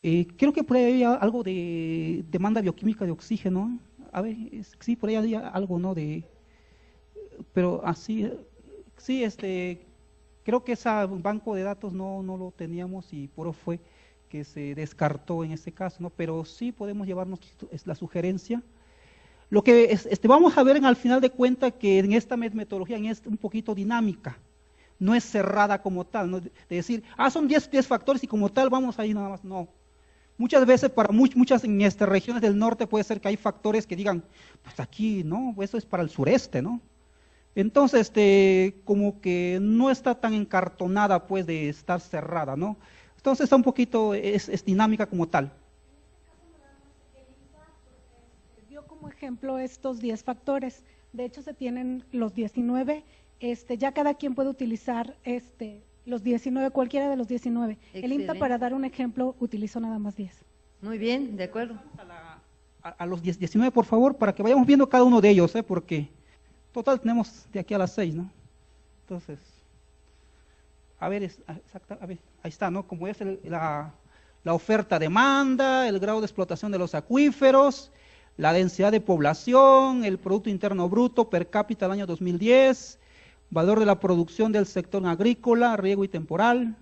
Creo que por ahí había algo de demanda bioquímica de oxígeno. A ver, sí, por ahí había algo, ¿no? Pero así, sí, creo que ese banco de datos no lo teníamos y por eso fue que se descartó en este caso, ¿no? Pero sí podemos llevarnos la sugerencia. Lo que vamos a ver al final de cuentas que en esta metodología es un poquito dinámica, no es cerrada como tal, ¿no? De decir, son 10 factores y como tal vamos ahí nada más, no. Muchas veces para muchas en regiones del norte puede ser que hay factores que digan, pues aquí, ¿no? Pues eso es para el sureste, ¿no? Entonces, como que no está tan encartonada, pues, de estar cerrada, ¿no? Entonces está un poquito, es dinámica como tal. Dio como ejemplo estos 10 factores. De hecho, se tienen los 19. Ya cada quien puede utilizar los 19, cualquiera de los 19. Excelente. El INTA, para dar un ejemplo, utilizó nada más 10. Muy bien, de acuerdo. A los 19, por favor, para que vayamos viendo cada uno de ellos, porque total tenemos de aquí a las 6, ¿no? Entonces, a ver, ahí está, ¿no? Como es la oferta-demanda, el grado de explotación de los acuíferos, la densidad de población, el Producto Interno Bruto per cápita del año 2010, valor de la producción del sector agrícola, riego y temporal,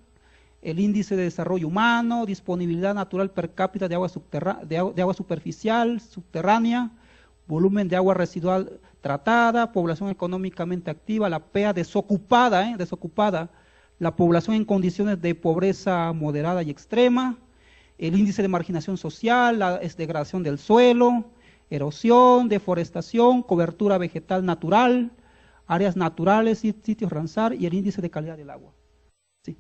el índice de desarrollo humano, disponibilidad natural per cápita de agua superficial, subterránea, volumen de agua residual tratada, población económicamente activa, la PEA desocupada, la población en condiciones de pobreza moderada y extrema, el índice de marginación social, la degradación del suelo, erosión, deforestación, cobertura vegetal natural, áreas naturales, sitios Ramsar y el índice de calidad del agua. Sí.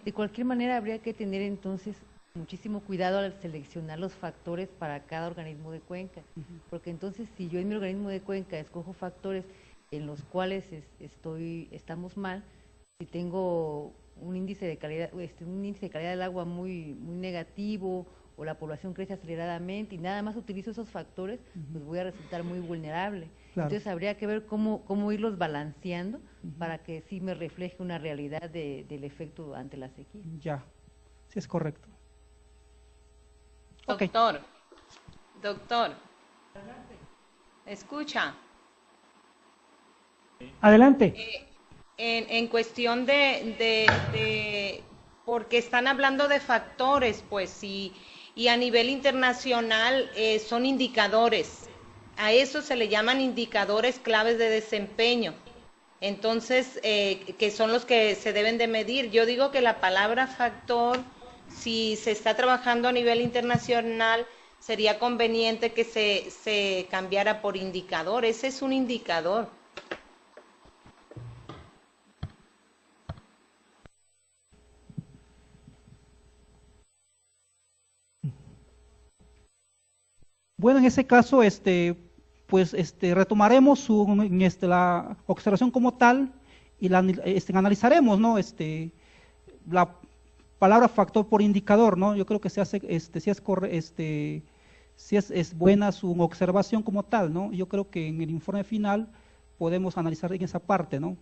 De cualquier manera, habría que tener entonces muchísimo cuidado al seleccionar los factores para cada organismo de cuenca, porque entonces si yo en mi organismo de cuenca escojo factores en los cuales estamos mal, si tengo un índice de calidad, del agua muy negativo, o la población crece aceleradamente y nada más utilizo esos factores, pues voy a resultar muy vulnerable. Claro. Entonces habría que ver cómo irlos balanceando para que sí me refleje una realidad del efecto ante la sequía. Ya, sí es correcto. Doctor, doctor, escucha. Adelante. En cuestión de porque están hablando de factores, pues, y a nivel internacional son indicadores. A eso se le llaman indicadores claves de desempeño. Entonces, que son los que se deben de medir. Yo digo que la palabra factor, si se está trabajando a nivel internacional, sería conveniente que se cambiara por indicador. Ese es un indicador. Bueno, en ese caso, pues retomaremos la observación como tal y analizaremos, ¿no? La palabra factor por indicador, ¿no? Yo creo que se hace, si es buena su observación como tal, ¿no? Yo creo que en el informe final podemos analizar en esa parte, ¿no?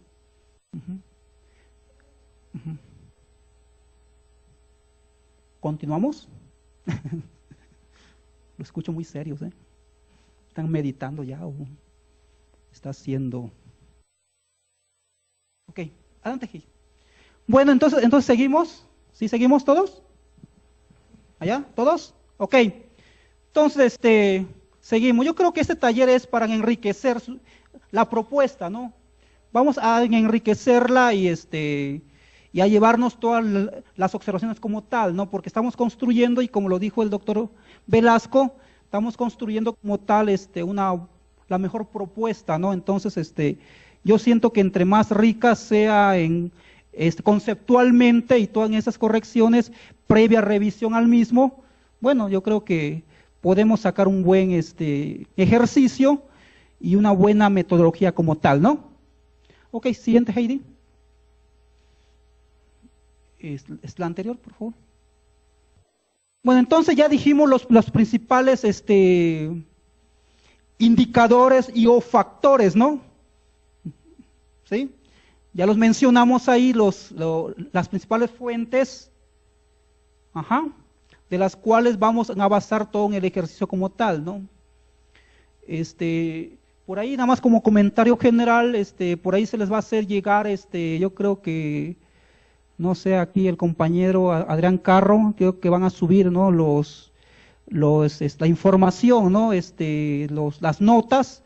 ¿Continuamos? Lo escucho muy serios, ¿eh? ¿Están meditando ya o está haciendo? Ok, adelante, Gil. Bueno, entonces seguimos. ¿Sí seguimos todos? ¿Allá? ¿Todos? Ok. Entonces, seguimos. Yo creo que este taller es para enriquecer la propuesta, ¿no? Vamos a enriquecerla y a llevarnos todas las observaciones como tal, ¿no? Porque estamos construyendo, y como lo dijo el doctor Velasco, estamos construyendo como tal la mejor propuesta, ¿no? Entonces, yo siento que entre más rica sea conceptualmente y todas esas correcciones, previa revisión al mismo, bueno, yo creo que podemos sacar un buen ejercicio y una buena metodología como tal, ¿no? Ok, siguiente, Heidi. ¿Es la anterior, por favor? Bueno, entonces ya dijimos los principales indicadores y o factores, ¿no? ¿Sí? Ya los mencionamos ahí, las principales fuentes, de las cuales vamos a basar todo en el ejercicio como tal, ¿no? Por ahí nada más como comentario general, por ahí se les va a hacer llegar, yo creo que, no sé, aquí el compañero Adrián Carro, creo que van a subir, ¿no? La información, ¿no? Las notas,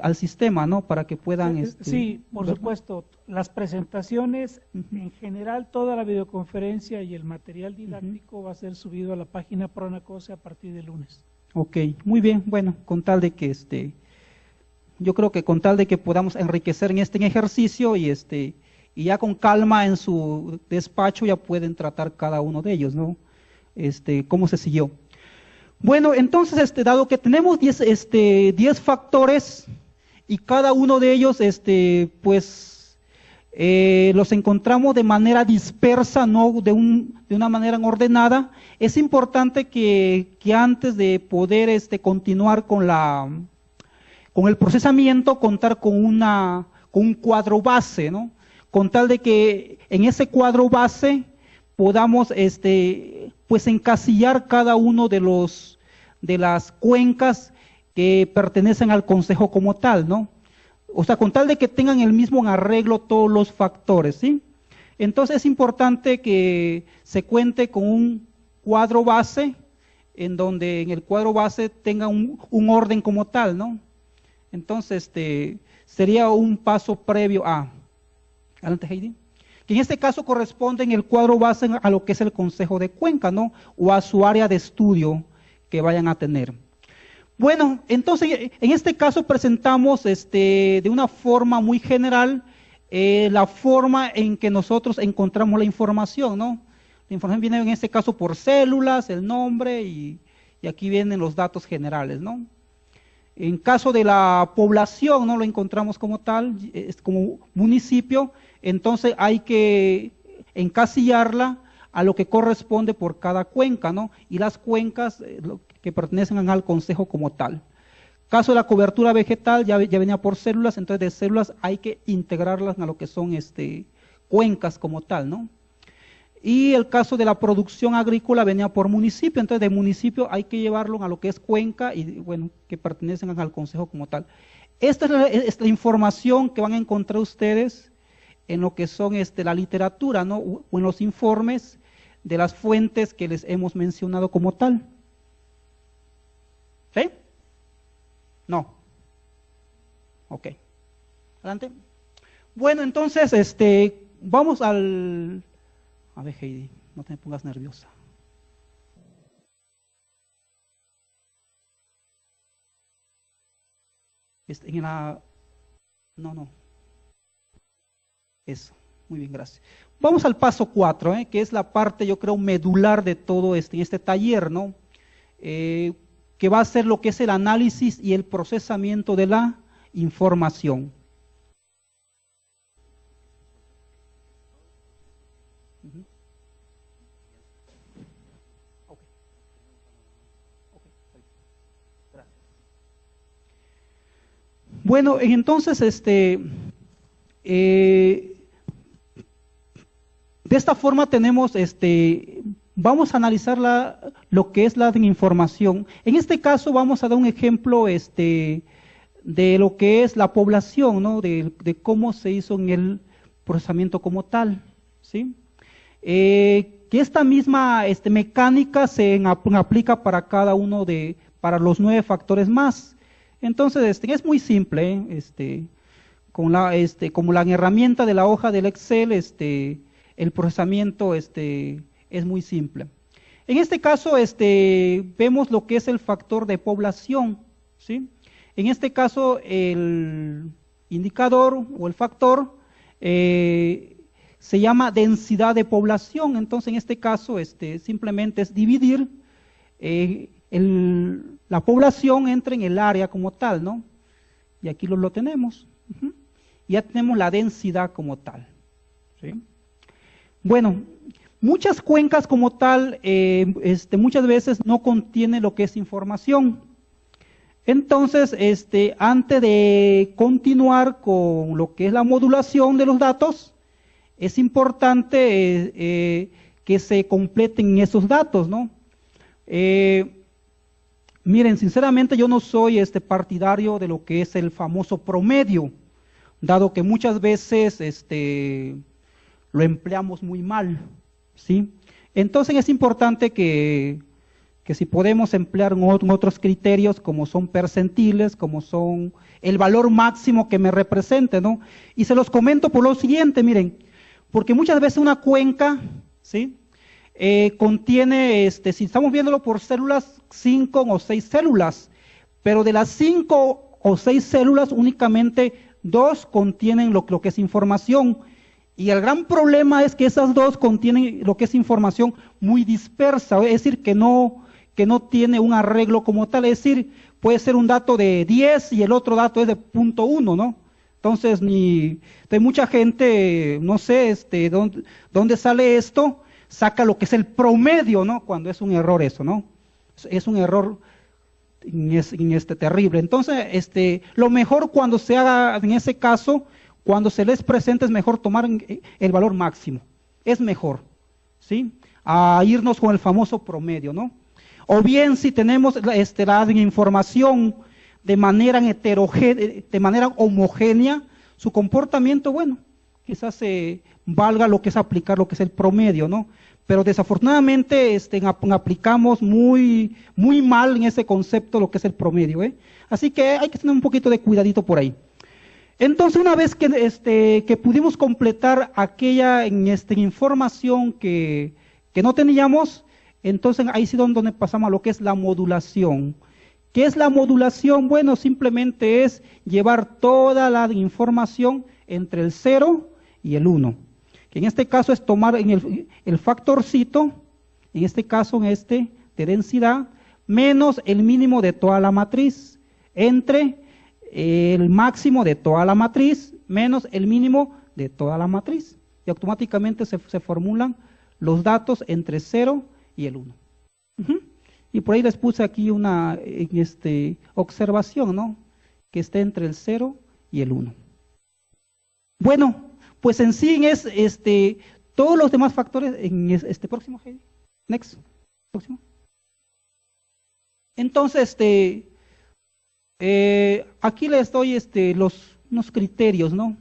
al sistema, ¿no? Para que puedan, sí, por supuesto, las presentaciones, en general, toda la videoconferencia y el material didáctico va a ser subido a la página Pronacose a partir de lunes. Ok, muy bien, bueno, con tal de que yo creo que con tal de que podamos enriquecer en este ejercicio y ya con calma en su despacho ya pueden tratar cada uno de ellos, ¿no? Cómo se siguió. Bueno, entonces, dado que tenemos 10 factores y cada uno de ellos, pues, los encontramos de manera dispersa, no de una manera ordenada, es importante que antes de poder continuar con el procesamiento, contar con un cuadro base, ¿no? Con tal de que en ese cuadro base podamos, pues, encasillar cada uno de las cuencas que pertenecen al consejo como tal, ¿no? O sea, con tal de que tengan el mismo arreglo todos los factores, ¿sí? Entonces es importante que se cuente con un cuadro base, en donde en el cuadro base tenga un orden como tal, ¿no? Entonces, sería un paso previo a, adelante Heidi, que en este caso corresponde en el cuadro base a lo que es el consejo de cuenca, ¿no? O a su área de estudio que vayan a tener. Bueno, entonces en este caso presentamos de una forma muy general la forma en que nosotros encontramos la información, ¿no? La información viene en este caso por células, el nombre y aquí vienen los datos generales, ¿no? En caso de la población, ¿no? Lo encontramos como tal, es como municipio, entonces hay que encasillarla a lo que corresponde por cada cuenca, ¿no? Y las cuencas que pertenecen al consejo como tal. Caso de la cobertura vegetal, ya venía por células, entonces de células hay que integrarlas a lo que son cuencas como tal, ¿no? Y el caso de la producción agrícola venía por municipio, entonces de municipio hay que llevarlo a lo que es cuenca y, bueno, que pertenecen al consejo como tal. Esta es la información que van a encontrar ustedes en lo que son la literatura, ¿no? O en los informes de las fuentes que les hemos mencionado como tal. ¿Sí? No. Ok. Adelante. Bueno, entonces, vamos al... A ver, Heidi, no te pongas nerviosa. No. Eso. Muy bien, gracias. Vamos al paso 4, que es la parte, yo creo, medular de todo este taller, ¿no? Que va a ser lo que es el análisis y el procesamiento de la información. Bueno, entonces, de esta forma tenemos, vamos a analizar lo que es la información. En este caso vamos a dar un ejemplo, de lo que es la población, ¿no? De cómo se hizo en el procesamiento como tal, ¿sí? Que esta misma mecánica se aplica para cada uno para los 9 factores más. Entonces, es muy simple, como la herramienta de la hoja del Excel, el procesamiento, es muy simple. En este caso, vemos lo que es el factor de población, ¿sí? En este caso, el indicador o el factor se llama densidad de población. Entonces, en este caso, simplemente es dividir la población entre en el área como tal, ¿no? Y aquí lo tenemos. Ya tenemos la densidad como tal, ¿sí? Bueno, muchas cuencas como tal, muchas veces no contienen lo que es información. Entonces, antes de continuar con lo que es la modulación de los datos, es importante que se completen esos datos, ¿no? Miren, sinceramente yo no soy partidario de lo que es el famoso promedio, dado que muchas veces lo empleamos muy mal, ¿sí? Entonces es importante que si podemos emplear en otros criterios como son percentiles, como son el valor máximo que me represente, ¿no? Y se los comento por lo siguiente, miren, porque muchas veces una cuenca, ¿sí? Contiene, si estamos viéndolo por células, 5 o 6 células, pero de las 5 o 6 células únicamente 2 contienen lo que es información, y el gran problema es que esas 2 contienen lo que es información muy dispersa, es decir, que no tiene un arreglo como tal, es decir, puede ser un dato de 10 y el otro dato es de 0.1, ¿no? Entonces, mucha gente, no sé, ¿dónde sale esto? Saca lo que es el promedio, ¿no? Cuando es un error eso, ¿no? Es un error terrible. Entonces, lo mejor cuando se haga, en ese caso, cuando se les presenta, es mejor tomar el valor máximo. Es mejor, ¿sí? A irnos con el famoso promedio, ¿no? O bien, si tenemos la información de manera heterogénea, de manera homogénea, su comportamiento, bueno, quizás valga lo que es aplicar lo que es el promedio, ¿no? Pero desafortunadamente aplicamos muy mal en ese concepto lo que es el promedio, ¿eh? Así que hay que tener un poquito de cuidadito por ahí. Entonces, una vez que pudimos completar aquella información que no teníamos, entonces ahí sí donde pasamos a lo que es la modulación. ¿Qué es la modulación? Bueno, simplemente es llevar toda la información entre el 0 y el 1. Que en este caso es tomar el factorcito, en este caso de densidad, menos el mínimo de toda la matriz, entre el máximo de toda la matriz, menos el mínimo de toda la matriz. Y automáticamente se formulan los datos entre 0 y el 1. Y por ahí les puse aquí una observación, ¿no? Que esté entre el 0 y el 1. Bueno, pues en sí es todos los demás factores en próximo, Heidi. Next. Próximo. Entonces, aquí les doy unos criterios, ¿no?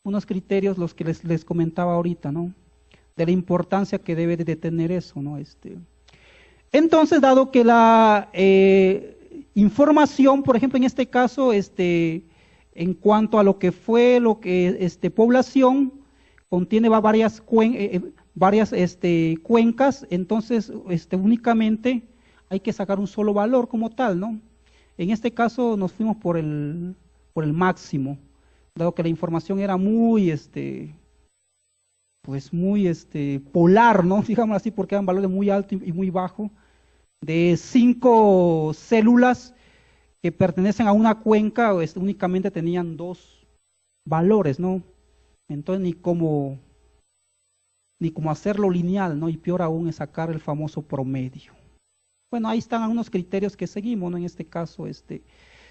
Unos criterios, los que les comentaba ahorita, ¿no? De la importancia que debe de tener eso, ¿no? Entonces, dado que la información, por ejemplo, en este caso, en cuanto a lo que fue población, contiene varias cuencas, entonces únicamente hay que sacar un solo valor como tal, ¿no? En este caso nos fuimos por el máximo, dado que la información era muy polar, ¿no? Digamos así, porque eran valores muy altos y muy bajos, de 5 células que pertenecen a una cuenca, únicamente tenían 2 valores, ¿no? Entonces ni cómo hacerlo lineal, ¿no? Y peor aún es sacar el famoso promedio. Bueno, ahí están algunos criterios que seguimos, ¿no? En este caso,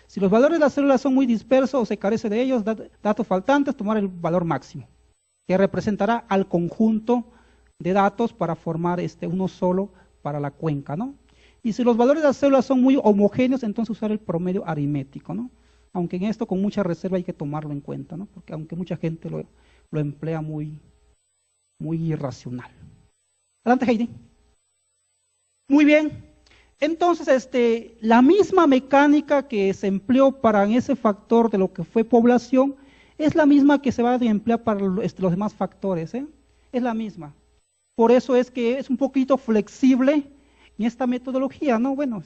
si los valores de las células son muy dispersos o se carece de ellos, datos faltantes, tomar el valor máximo, que representará al conjunto de datos para formar uno solo para la cuenca, ¿no? Y si los valores de las células son muy homogéneos, entonces usar el promedio aritmético, ¿no? Aunque en esto con mucha reserva hay que tomarlo en cuenta, ¿no? Porque aunque mucha gente lo emplea muy irracional. Adelante, Heidi. Muy bien. Entonces, la misma mecánica que se empleó para ese factor de lo que fue población, es la misma que se va a emplear para los demás factores, ¿eh? Es la misma. Por eso es que es un poquito flexible en esta metodología, ¿no? Bueno,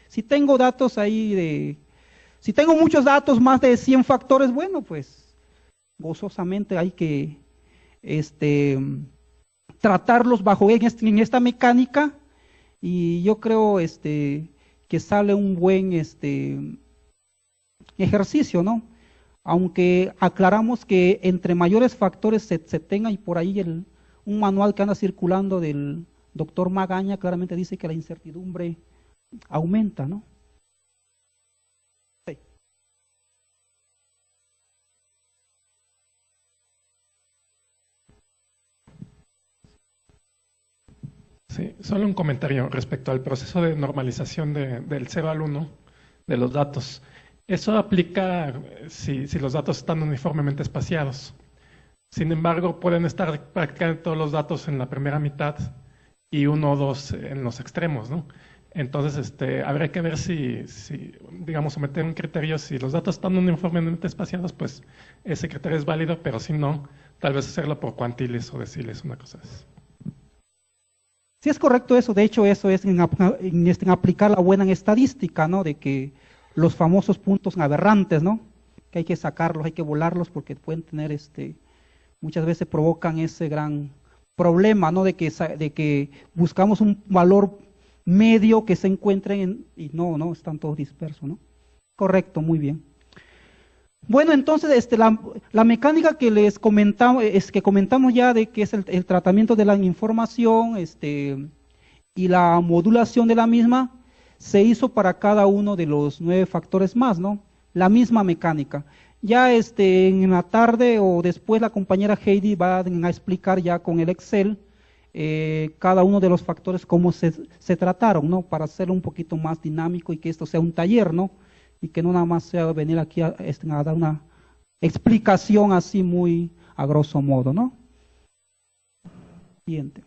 si tengo datos ahí si tengo muchos datos, más de 100 factores, bueno, pues gozosamente hay que tratarlos bajo en esta mecánica, y yo creo que sale un buen ejercicio, ¿no? Aunque aclaramos que entre mayores factores se tenga, y por ahí un manual que anda circulando del doctor Magaña claramente dice que la incertidumbre aumenta, ¿no? Sí, solo un comentario respecto al proceso de normalización del 0 al 1 de los datos. Eso aplica si los datos están uniformemente espaciados. Sin embargo, pueden estar prácticamente todos los datos en la primera mitad y 1 o 2 en los extremos, ¿no? Entonces, habría que ver si, digamos, someter un criterio. Si los datos están uniformemente espaciados, pues ese criterio es válido, pero si no, tal vez hacerlo por cuantiles o deciles, una cosa así. Sí, es correcto eso. De hecho, eso es en aplicar la buena en estadística, ¿no? De que los famosos puntos aberrantes, ¿no? Que hay que sacarlos, hay que volarlos porque pueden tener, muchas veces provocan ese gran problema, ¿no? De que buscamos un valor medio que se encuentren y no, están todos dispersos, ¿no? Correcto, muy bien. Bueno, entonces la mecánica que les comentamos, que comentamos ya de que es el tratamiento de la información, y la modulación de la misma, se hizo para cada uno de los 9 factores más, ¿no? La misma mecánica. Ya en la tarde o después la compañera Heidi va a explicar ya con el Excel cada uno de los factores cómo se trataron, ¿no? Para hacerlo un poquito más dinámico y que esto sea un taller, ¿no? Y que no nada más sea venir aquí a dar una explicación así muy a grosso modo, ¿no? Siguiente.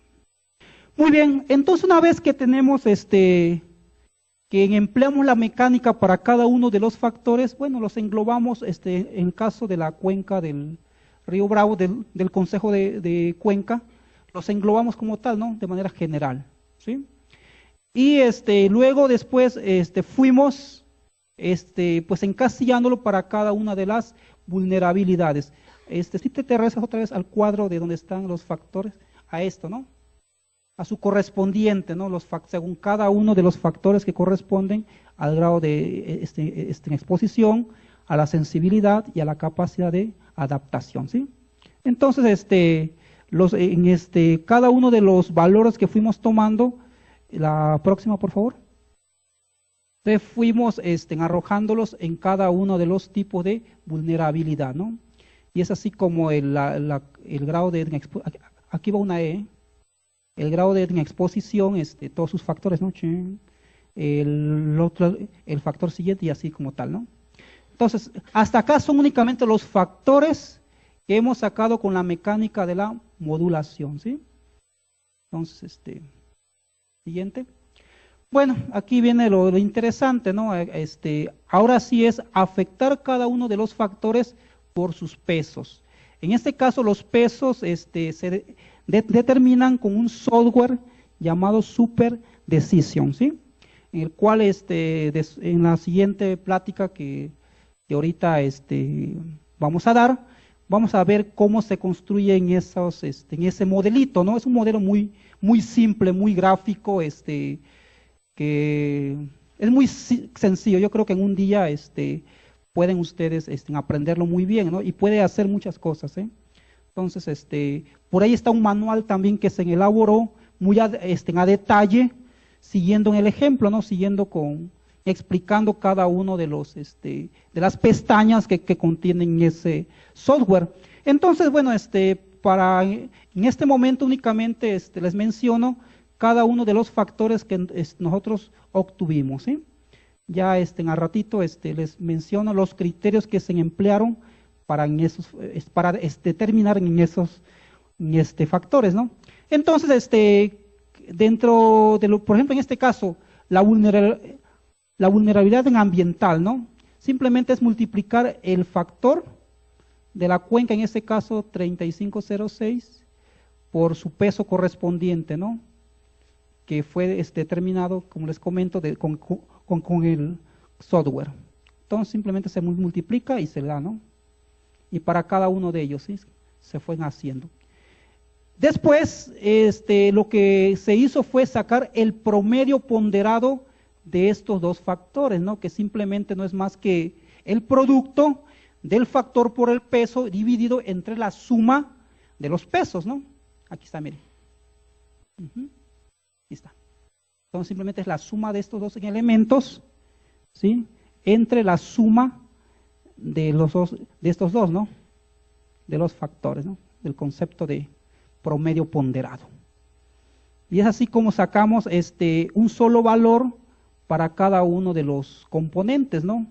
Muy bien, entonces una vez que tenemos que empleamos la mecánica para cada uno de los factores, bueno, los englobamos en el caso de la cuenca del Río Bravo, del Consejo de Cuenca, los englobamos como tal, ¿no? De manera general, ¿sí? Y luego después fuimos pues encasillándolo para cada una de las vulnerabilidades. Si te regresas otra vez al cuadro de donde están los factores, a esto, ¿no? A su correspondiente, ¿no? Según cada uno de los factores que corresponden al grado de exposición, a la sensibilidad y a la capacidad de adaptación, ¿sí? Entonces, cada uno de los valores que fuimos tomando, la próxima, por favor. Fuimos arrojándolos en cada uno de los tipos de vulnerabilidad, ¿no? Y es así como el grado de, aquí va una E, el grado de exposición, todos sus factores, ¿no? El factor siguiente y así como tal, ¿no? Entonces, hasta acá son únicamente los factores que hemos sacado con la mecánica de la modulación, ¿sí? Entonces, siguiente. Bueno, aquí viene lo interesante, ¿no? Ahora sí es afectar cada uno de los factores por sus pesos. En este caso, los pesos se determinan con un software llamado Super Decision, ¿sí? En el cual en la siguiente plática que ahorita vamos a dar, vamos a ver cómo se construyen esos, en ese modelito, ¿no? Es un modelo muy, muy simple, muy gráfico, que es muy sencillo. Yo creo que en un día pueden ustedes aprenderlo muy bien, ¿no? Y puede hacer muchas cosas, ¿eh? Entonces, por ahí está un manual también que se elaboró muy a detalle, siguiendo en el ejemplo, ¿no? Explicando cada uno de los de las pestañas que contienen ese software. Entonces, bueno, en este momento únicamente les menciono cada uno de los factores que nosotros obtuvimos, ¿sí? Ya a ratito les menciono los criterios que se emplearon para determinar en esos factores, ¿no? Entonces, dentro de por ejemplo, en este caso, la vulnerabilidad ambiental, ¿no? Simplemente es multiplicar el factor de la cuenca, en este caso 3506, por su peso correspondiente, ¿no? Que fue determinado, como les comento, con el software. Entonces simplemente se multiplica y se da, ¿no? Y para cada uno de ellos, ¿sí? Se fueron haciendo. Después, lo que se hizo fue sacar el promedio ponderado de estos dos factores, ¿no? Que simplemente no es más que el producto del factor por el peso dividido entre la suma de los pesos, ¿no? Aquí está, miren. Aquí está. Entonces simplemente es la suma de estos dos elementos, ¿sí? Entre la suma de estos dos, ¿no? De los factores, ¿no? Del concepto de promedio ponderado. Y es así como sacamos un solo valor para cada uno de los componentes, ¿no?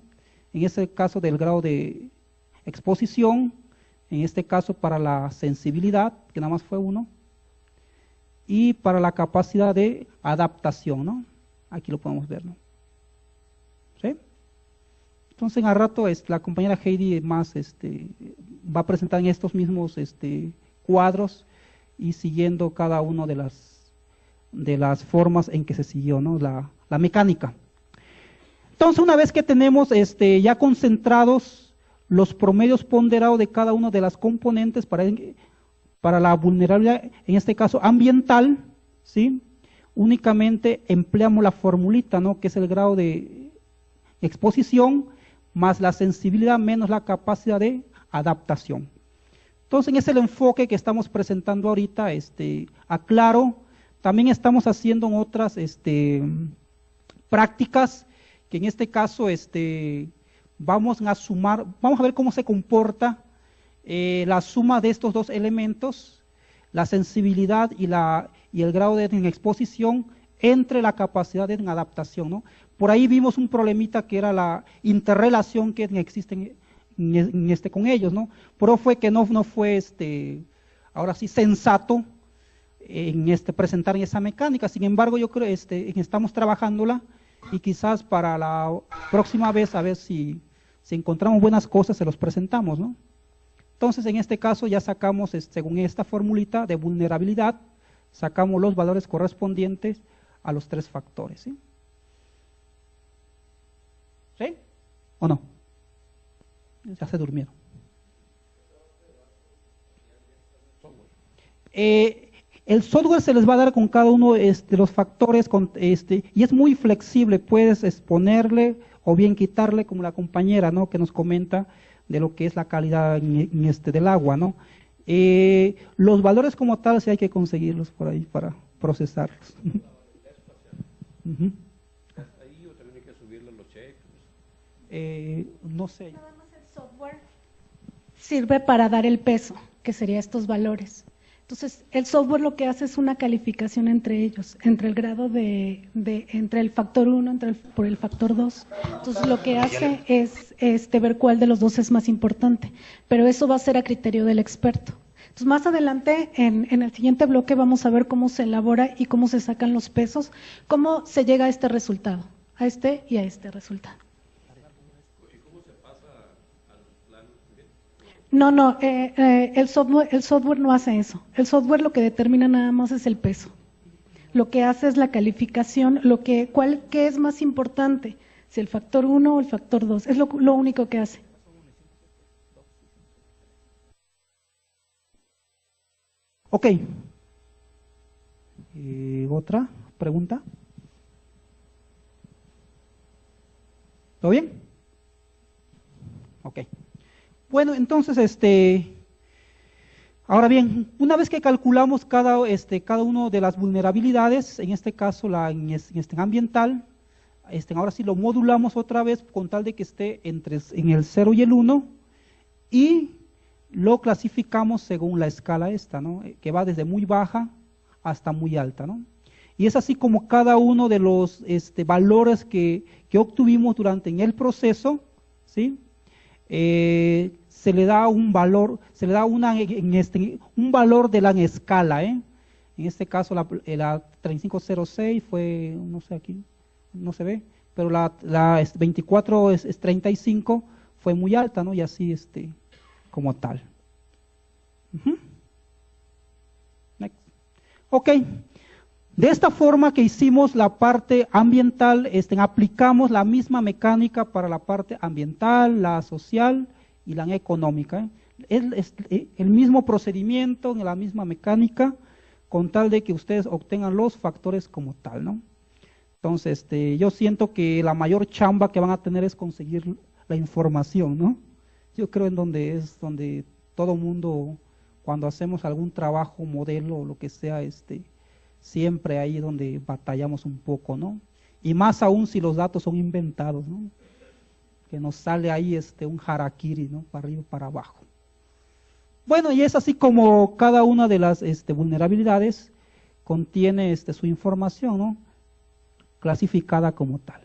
En este caso del grado de exposición, en este caso para la sensibilidad, que nada más fue uno, y para la capacidad de adaptación, ¿no? Aquí lo podemos ver, ¿no? ¿Sí? Entonces, al rato la compañera Heidi más va a presentar en estos mismos cuadros y siguiendo cada uno de las formas en que se siguió, ¿no? La mecánica. Entonces, una vez que tenemos ya concentrados los promedios ponderados de cada una de las componentes para la vulnerabilidad, en este caso ambiental, ¿sí? Únicamente empleamos la formulita, ¿no? Que es el grado de exposición más la sensibilidad menos la capacidad de adaptación. Entonces, ese es el enfoque que estamos presentando ahorita. Aclaro, también estamos haciendo en otras prácticas, que en este caso vamos a ver cómo se comporta la suma de estos dos elementos, la sensibilidad y el grado de con capacidad de adaptación, ¿no? Por ahí vimos un problemita que era la interrelación que existe con ellos, ¿no? Pero fue que no fue ahora sí sensato en presentar esa mecánica. Sin embargo, yo creo estamos trabajándola y quizás para la próxima vez a ver si encontramos buenas cosas se los presentamos, ¿no? Entonces, en este caso ya sacamos, según esta formulita de vulnerabilidad, sacamos los valores correspondientes a los 3 factores, ¿sí? ¿Sí? ¿O no? Ya se durmieron. El software se les va a dar con cada uno de los factores, y es muy flexible, puedes exponerle o bien quitarle, como la compañera, ¿no? Que nos comenta de lo que es la calidad del agua, ¿no? Los valores como tal sí hay que conseguirlos por ahí para procesarlos. Ahí o también hay que subirle los cheques. No sé. Nada más el software sirve para dar el peso, que sería estos valores. Entonces, el software lo que hace es una calificación entre ellos, entre el grado entre el factor 1, por el factor 2. Entonces, lo que hace es ver cuál de los dos es más importante, pero eso va a ser a criterio del experto. Entonces, más adelante, en el siguiente bloque, vamos a ver cómo se elabora y cómo se sacan los pesos, cómo se llega a este resultado, a este y a este resultado. No, el software no hace eso. El software lo que determina nada más es el peso. Lo que hace es la calificación, qué es más importante, si el factor 1 o el factor 2, es lo único que hace. Ok. ¿Otra pregunta? ¿Todo bien? Ok. Bueno, entonces, ahora bien, una vez que calculamos cada uno de las vulnerabilidades, en este caso en ambiental, ahora sí lo modulamos otra vez con tal de que esté en el 0 y el 1 y lo clasificamos según la escala ¿no? Que va desde muy baja hasta muy alta, ¿no? Y es así como cada uno de los valores que obtuvimos durante el proceso, ¿sí? Se le da un valor, un valor de la escala, En este caso la 3506 fue, no sé aquí, no se ve, pero la 2435 fue muy alta, ¿no? Y así como tal. Next. Ok. De esta forma que hicimos la parte ambiental, aplicamos la misma mecánica para la parte ambiental, la social y la económica. Es el mismo procedimiento, la misma mecánica, con tal de que ustedes obtengan los factores como tal, ¿no? Entonces, yo siento que la mayor chamba que van a tener es conseguir la información, ¿no? Yo creo donde todo mundo, cuando hacemos algún trabajo, modelo o lo que sea, siempre ahí donde batallamos un poco, ¿no? Y más aún si los datos son inventados, ¿no? Que nos sale ahí un harakiri, ¿no? Para arriba y para abajo. Bueno, y es así como cada una de las vulnerabilidades contiene su información, ¿no? Clasificada como tal.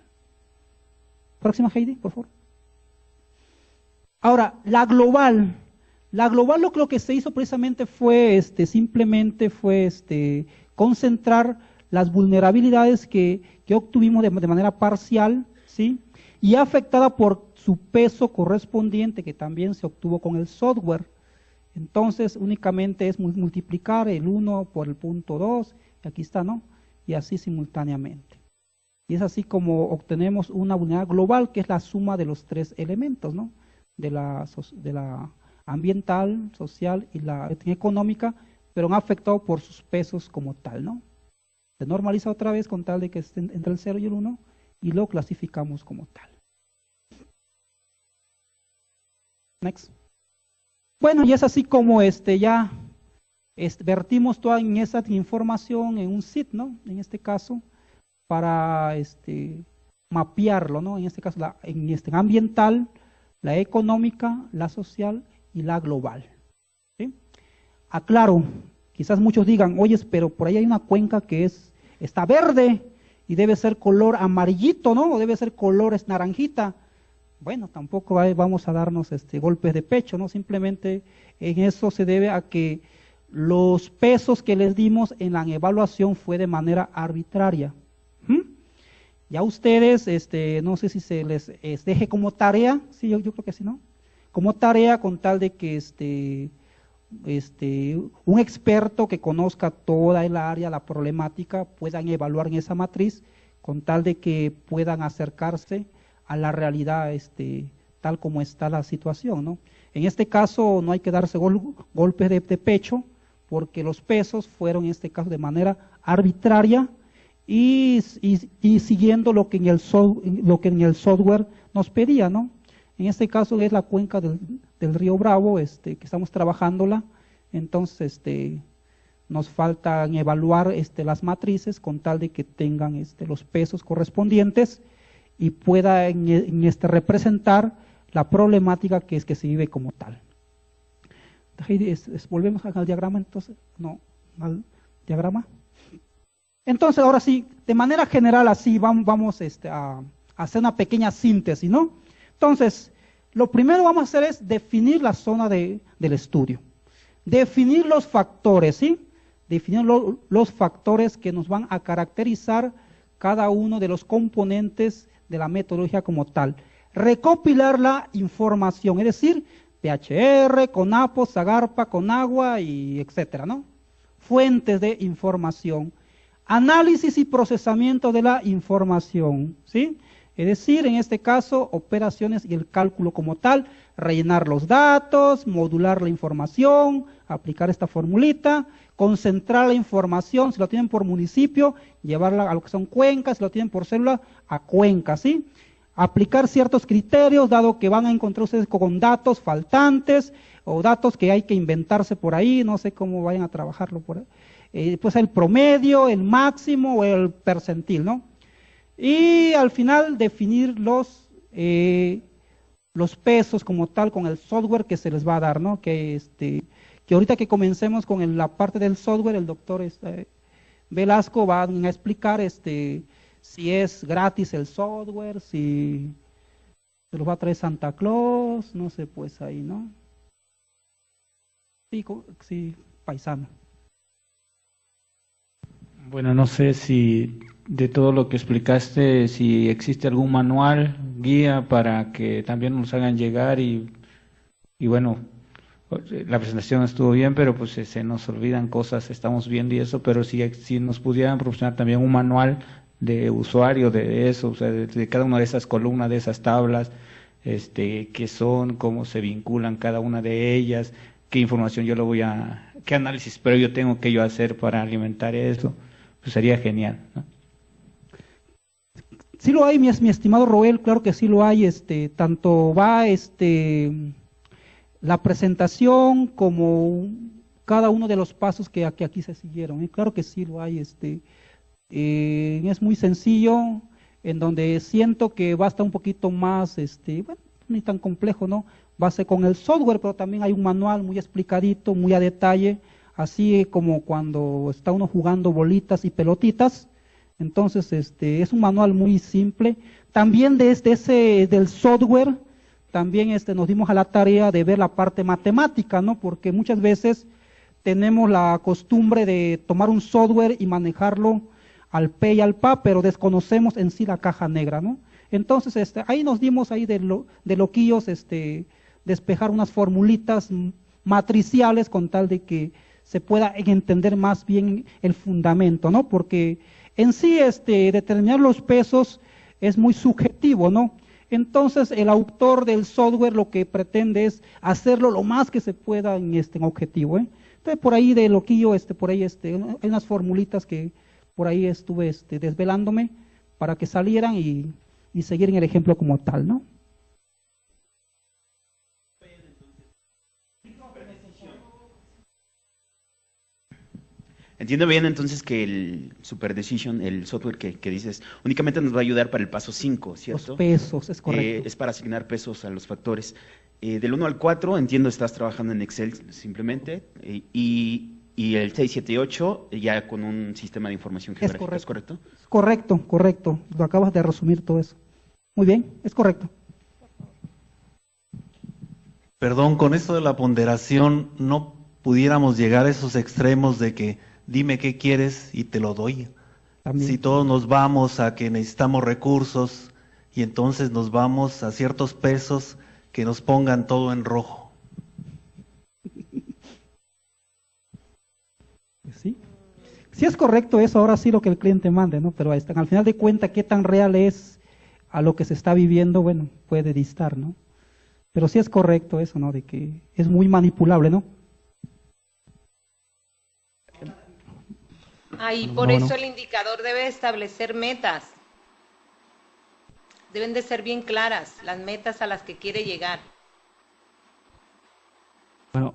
Próxima, Heidi, por favor. Ahora, la global lo que se hizo precisamente fue simplemente fue concentrar las vulnerabilidades que obtuvimos de manera parcial, ¿sí? Y afectada por su peso correspondiente que también se obtuvo con el software. Entonces únicamente es multiplicar el 1 por el punto 2, y aquí está, ¿no? Y así simultáneamente. Y es así como obtenemos una vulnerabilidad global, que es la suma de los tres elementos, ¿no? De la ambiental, social y la económica, pero han afectado por sus pesos como tal, ¿no? Se normaliza otra vez con tal de que estén entre el 0 y el 1 y lo clasificamos como tal. Next. Bueno, y es así como ya vertimos toda en esa información en un SID, ¿no? En este caso, para mapearlo, ¿no? En este caso, en ambiental, la económica, la social y la global. ¿Sí? Aclaro, quizás muchos digan, oye, pero por ahí hay una cuenca que está verde y debe ser color amarillito, ¿no? O debe ser color naranjita. Bueno, tampoco vamos a darnos golpes de pecho, ¿no? Simplemente en eso se debe a que los pesos que les dimos en la evaluación fue de manera arbitraria. Ya ustedes, no sé si se les deje como tarea, sí, yo creo que sí, ¿no? Como tarea con tal de que un experto que conozca toda el área, la problemática, puedan evaluar en esa matriz, con tal de que puedan acercarse a la realidad tal como está la situación, ¿no? En este caso no hay que darse golpes de pecho, porque los pesos fueron en este caso de manera arbitraria y siguiendo lo que en el software nos pedía, ¿no? En este caso es la cuenca del río Bravo, que estamos trabajándola, entonces nos falta evaluar las matrices con tal de que tengan los pesos correspondientes y pueda representar la problemática que se vive como tal. Volvemos al diagrama, entonces, no, al diagrama. Entonces, ahora sí, de manera general, así vamos a hacer una pequeña síntesis, ¿no? Entonces, lo primero que vamos a hacer es definir la zona del estudio, definir los factores, ¿sí? Definir los factores que nos van a caracterizar cada uno de los componentes de la metodología como tal. Recopilar la información, es decir, PHR, CONAPO, SAGARPA, CONAGUA y etcétera, ¿no? Fuentes de información. Análisis y procesamiento de la información, ¿sí? Es decir, en este caso, operaciones y el cálculo como tal, rellenar los datos, modular la información, aplicar esta formulita, concentrar la información, si lo tienen por municipio, llevarla a lo que son cuencas, si lo tienen por célula, a cuencas, ¿sí? Aplicar ciertos criterios, dado que van a encontrar ustedes con datos faltantes o datos que hay que inventarse por ahí, no sé cómo vayan a trabajarlo por ahí. Pues el promedio, el máximo o el percentil, ¿no? Y al final definir los pesos como tal con el software que se les va a dar, ¿no? Que ahorita que comencemos con la parte del software, el doctor Velasco va a explicar si es gratis el software, si se lo va a traer Santa Claus, no sé, pues ahí, ¿no? Sí, paisano. Bueno, no sé si de todo lo que explicaste, si existe algún manual, guía para que también nos hagan llegar y bueno, la presentación estuvo bien, pero pues se nos olvidan cosas, estamos viendo y eso, pero si nos pudieran proporcionar también un manual de usuario de eso, o sea, de cada una de esas columnas, de esas tablas, qué son, cómo se vinculan cada una de ellas, qué información qué análisis previo tengo que yo hacer para alimentar eso, pues sería genial, ¿no? Sí lo hay, mi estimado Roel, claro que sí lo hay, tanto va la presentación como cada uno de los pasos que aquí se siguieron, claro que sí lo hay, es muy sencillo, en donde siento que va a estar un poquito más, bueno, ni tan complejo, ¿no? Va a ser con el software, pero también hay un manual muy explicadito, muy a detalle, así como cuando está uno jugando bolitas y pelotitas. Entonces, es un manual muy simple. También del software, también nos dimos a la tarea de ver la parte matemática, ¿no? Porque muchas veces tenemos la costumbre de tomar un software y manejarlo al P y al PA, pero desconocemos en sí la caja negra, ¿no? Entonces, ahí nos dimos ahí de loquillos, despejar unas formulitas matriciales con tal de que se pueda entender más bien el fundamento, ¿no? Porque en sí, determinar los pesos es muy subjetivo, ¿no? Entonces, el autor del software lo que pretende es hacerlo lo más que se pueda en objetivo, ¿eh? Entonces, por ahí de loquillo, por ahí, hay unas formulitas que por ahí estuve desvelándome para que salieran y seguir en el ejemplo como tal, ¿no? Entiendo bien entonces que el Super Decision, el software que dices, únicamente nos va a ayudar para el paso 5, ¿cierto? Los pesos, es correcto. Es para asignar pesos a los factores. Del 1 al 4, entiendo, estás trabajando en Excel simplemente, y el 6, 7 y 8 ya con un sistema de información geográfica, ¿es correcto? Correcto, correcto. Lo acabas de resumir todo eso. Muy bien, es correcto. Perdón, con esto de la ponderación, ¿no pudiéramos llegar a esos extremos de que dime qué quieres y te lo doy? También. Si todos nos vamos a que necesitamos recursos y entonces nos vamos a ciertos pesos que nos pongan todo en rojo. Sí, sí es correcto eso, ahora sí lo que el cliente mande, ¿no? Pero al final de cuentas, qué tan real es a lo que se está viviendo, bueno, puede distar, ¿no? Pero sí es correcto eso, ¿no? De que es muy manipulable, ¿no? Ahí por eso el indicador debe establecer metas. Deben de ser bien claras las metas a las que quiere llegar. Bueno,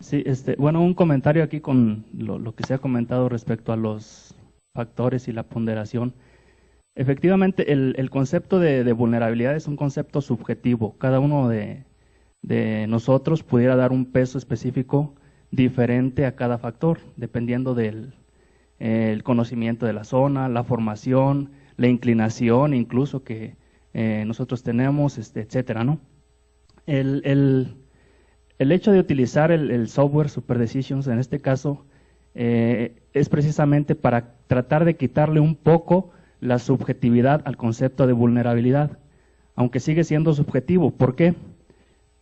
sí, bueno, un comentario aquí con lo que se ha comentado respecto a los factores y la ponderación. Efectivamente, el concepto de vulnerabilidad es un concepto subjetivo. Cada uno de nosotros pudiera dar un peso específico diferente a cada factor, dependiendo del el conocimiento de la zona, la formación, la inclinación incluso que nosotros tenemos, etcétera, ¿no? El hecho de utilizar el software Super Decisions en este caso es precisamente para tratar de quitarle un poco la subjetividad al concepto de vulnerabilidad, aunque sigue siendo subjetivo. ¿Por qué?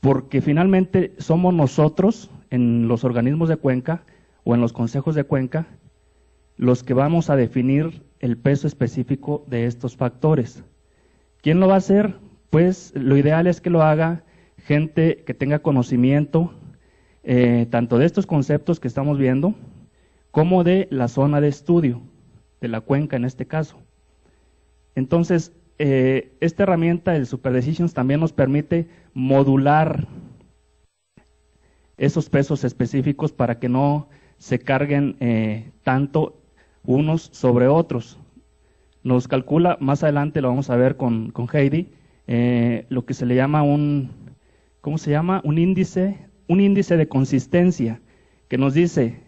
Porque finalmente somos nosotros en los organismos de cuenca o en los consejos de cuenca los que vamos a definir el peso específico de estos factores. ¿Quién lo va a hacer? Pues lo ideal es que lo haga gente que tenga conocimiento tanto de estos conceptos que estamos viendo como de la zona de estudio, de la cuenca en este caso. Entonces, esta herramienta, el Super Decisions, también nos permite modular esos pesos específicos para que no se carguen tanto unos sobre otros. Nos calcula, más adelante lo vamos a ver con Heidi, lo que se le llama ¿cómo se llama? Un índice de consistencia, que nos dice,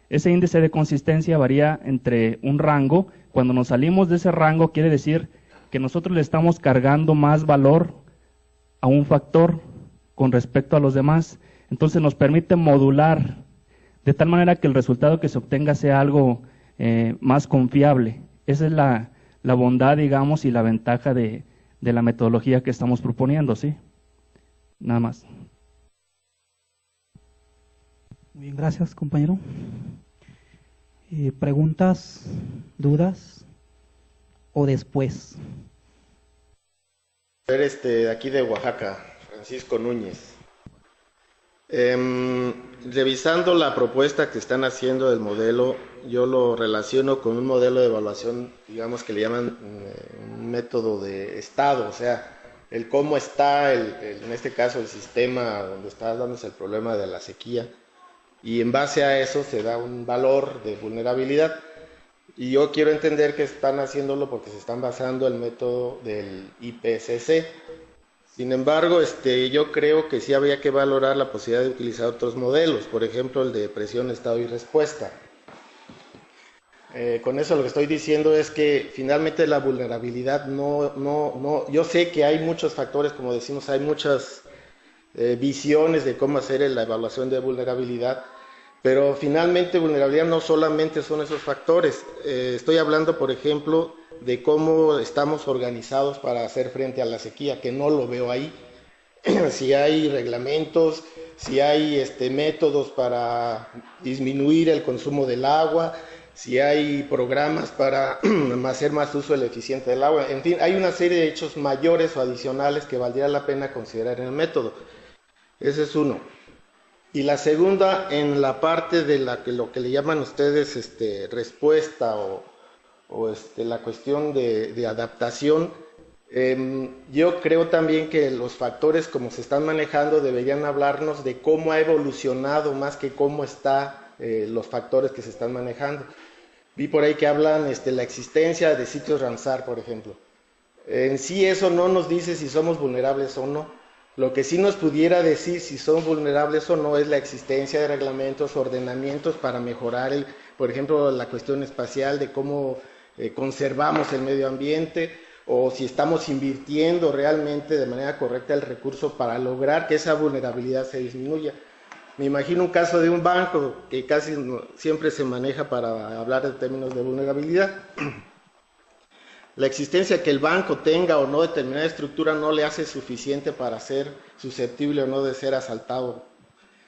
ese índice de consistencia varía entre un rango. Cuando nos salimos de ese rango quiere decir que nosotros le estamos cargando más valor a un factor con respecto a los demás. Entonces nos permite modular de tal manera que el resultado que se obtenga sea algo más confiable. Esa es la bondad, digamos, y la ventaja de la metodología que estamos proponiendo, ¿sí? Nada más. Muy bien, gracias, compañero. ¿Preguntas, dudas o después? De aquí de Oaxaca, Francisco Núñez. Revisando la propuesta que están haciendo del modelo, yo lo relaciono con un modelo de evaluación, digamos que le llaman un método de estado, o sea, el cómo está, en este caso, el sistema donde está dándose el problema de la sequía, y en base a eso se da un valor de vulnerabilidad. Y yo quiero entender que están haciéndolo porque se están basando en el método del IPCC. Sin embargo, yo creo que sí habría que valorar la posibilidad de utilizar otros modelos, por ejemplo, el de presión, estado y respuesta. Con eso lo que estoy diciendo es que finalmente la vulnerabilidad yo sé que hay muchos factores, como decimos, hay muchas visiones de cómo hacer la evaluación de vulnerabilidad, pero finalmente vulnerabilidad no solamente son esos factores. Estoy hablando, por ejemplo, de cómo estamos organizados para hacer frente a la sequía, que no lo veo ahí. Si hay reglamentos, si hay métodos para disminuir el consumo del agua, si hay programas para hacer más uso del eficiente del agua. En fin, hay una serie de hechos mayores o adicionales que valdría la pena considerar en el método. Ese es uno. Y la segunda, en la parte de lo que le llaman ustedes respuesta o la cuestión de adaptación, yo creo también que los factores como se están manejando deberían hablarnos de cómo ha evolucionado más que cómo están los factores que se están manejando. Vi por ahí que hablan la existencia de sitios Ramsar, por ejemplo. En sí eso no nos dice si somos vulnerables o no. Lo que sí nos pudiera decir si son vulnerables o no es la existencia de reglamentos, ordenamientos para mejorar, por ejemplo, la cuestión espacial de cómo conservamos el medio ambiente, o si estamos invirtiendo realmente de manera correcta el recurso para lograr que esa vulnerabilidad se disminuya. Me imagino un caso de un banco que casi siempre se maneja para hablar de términos de vulnerabilidad. La existencia que el banco tenga o no determinada estructura no le hace suficiente para ser susceptible o no de ser asaltado,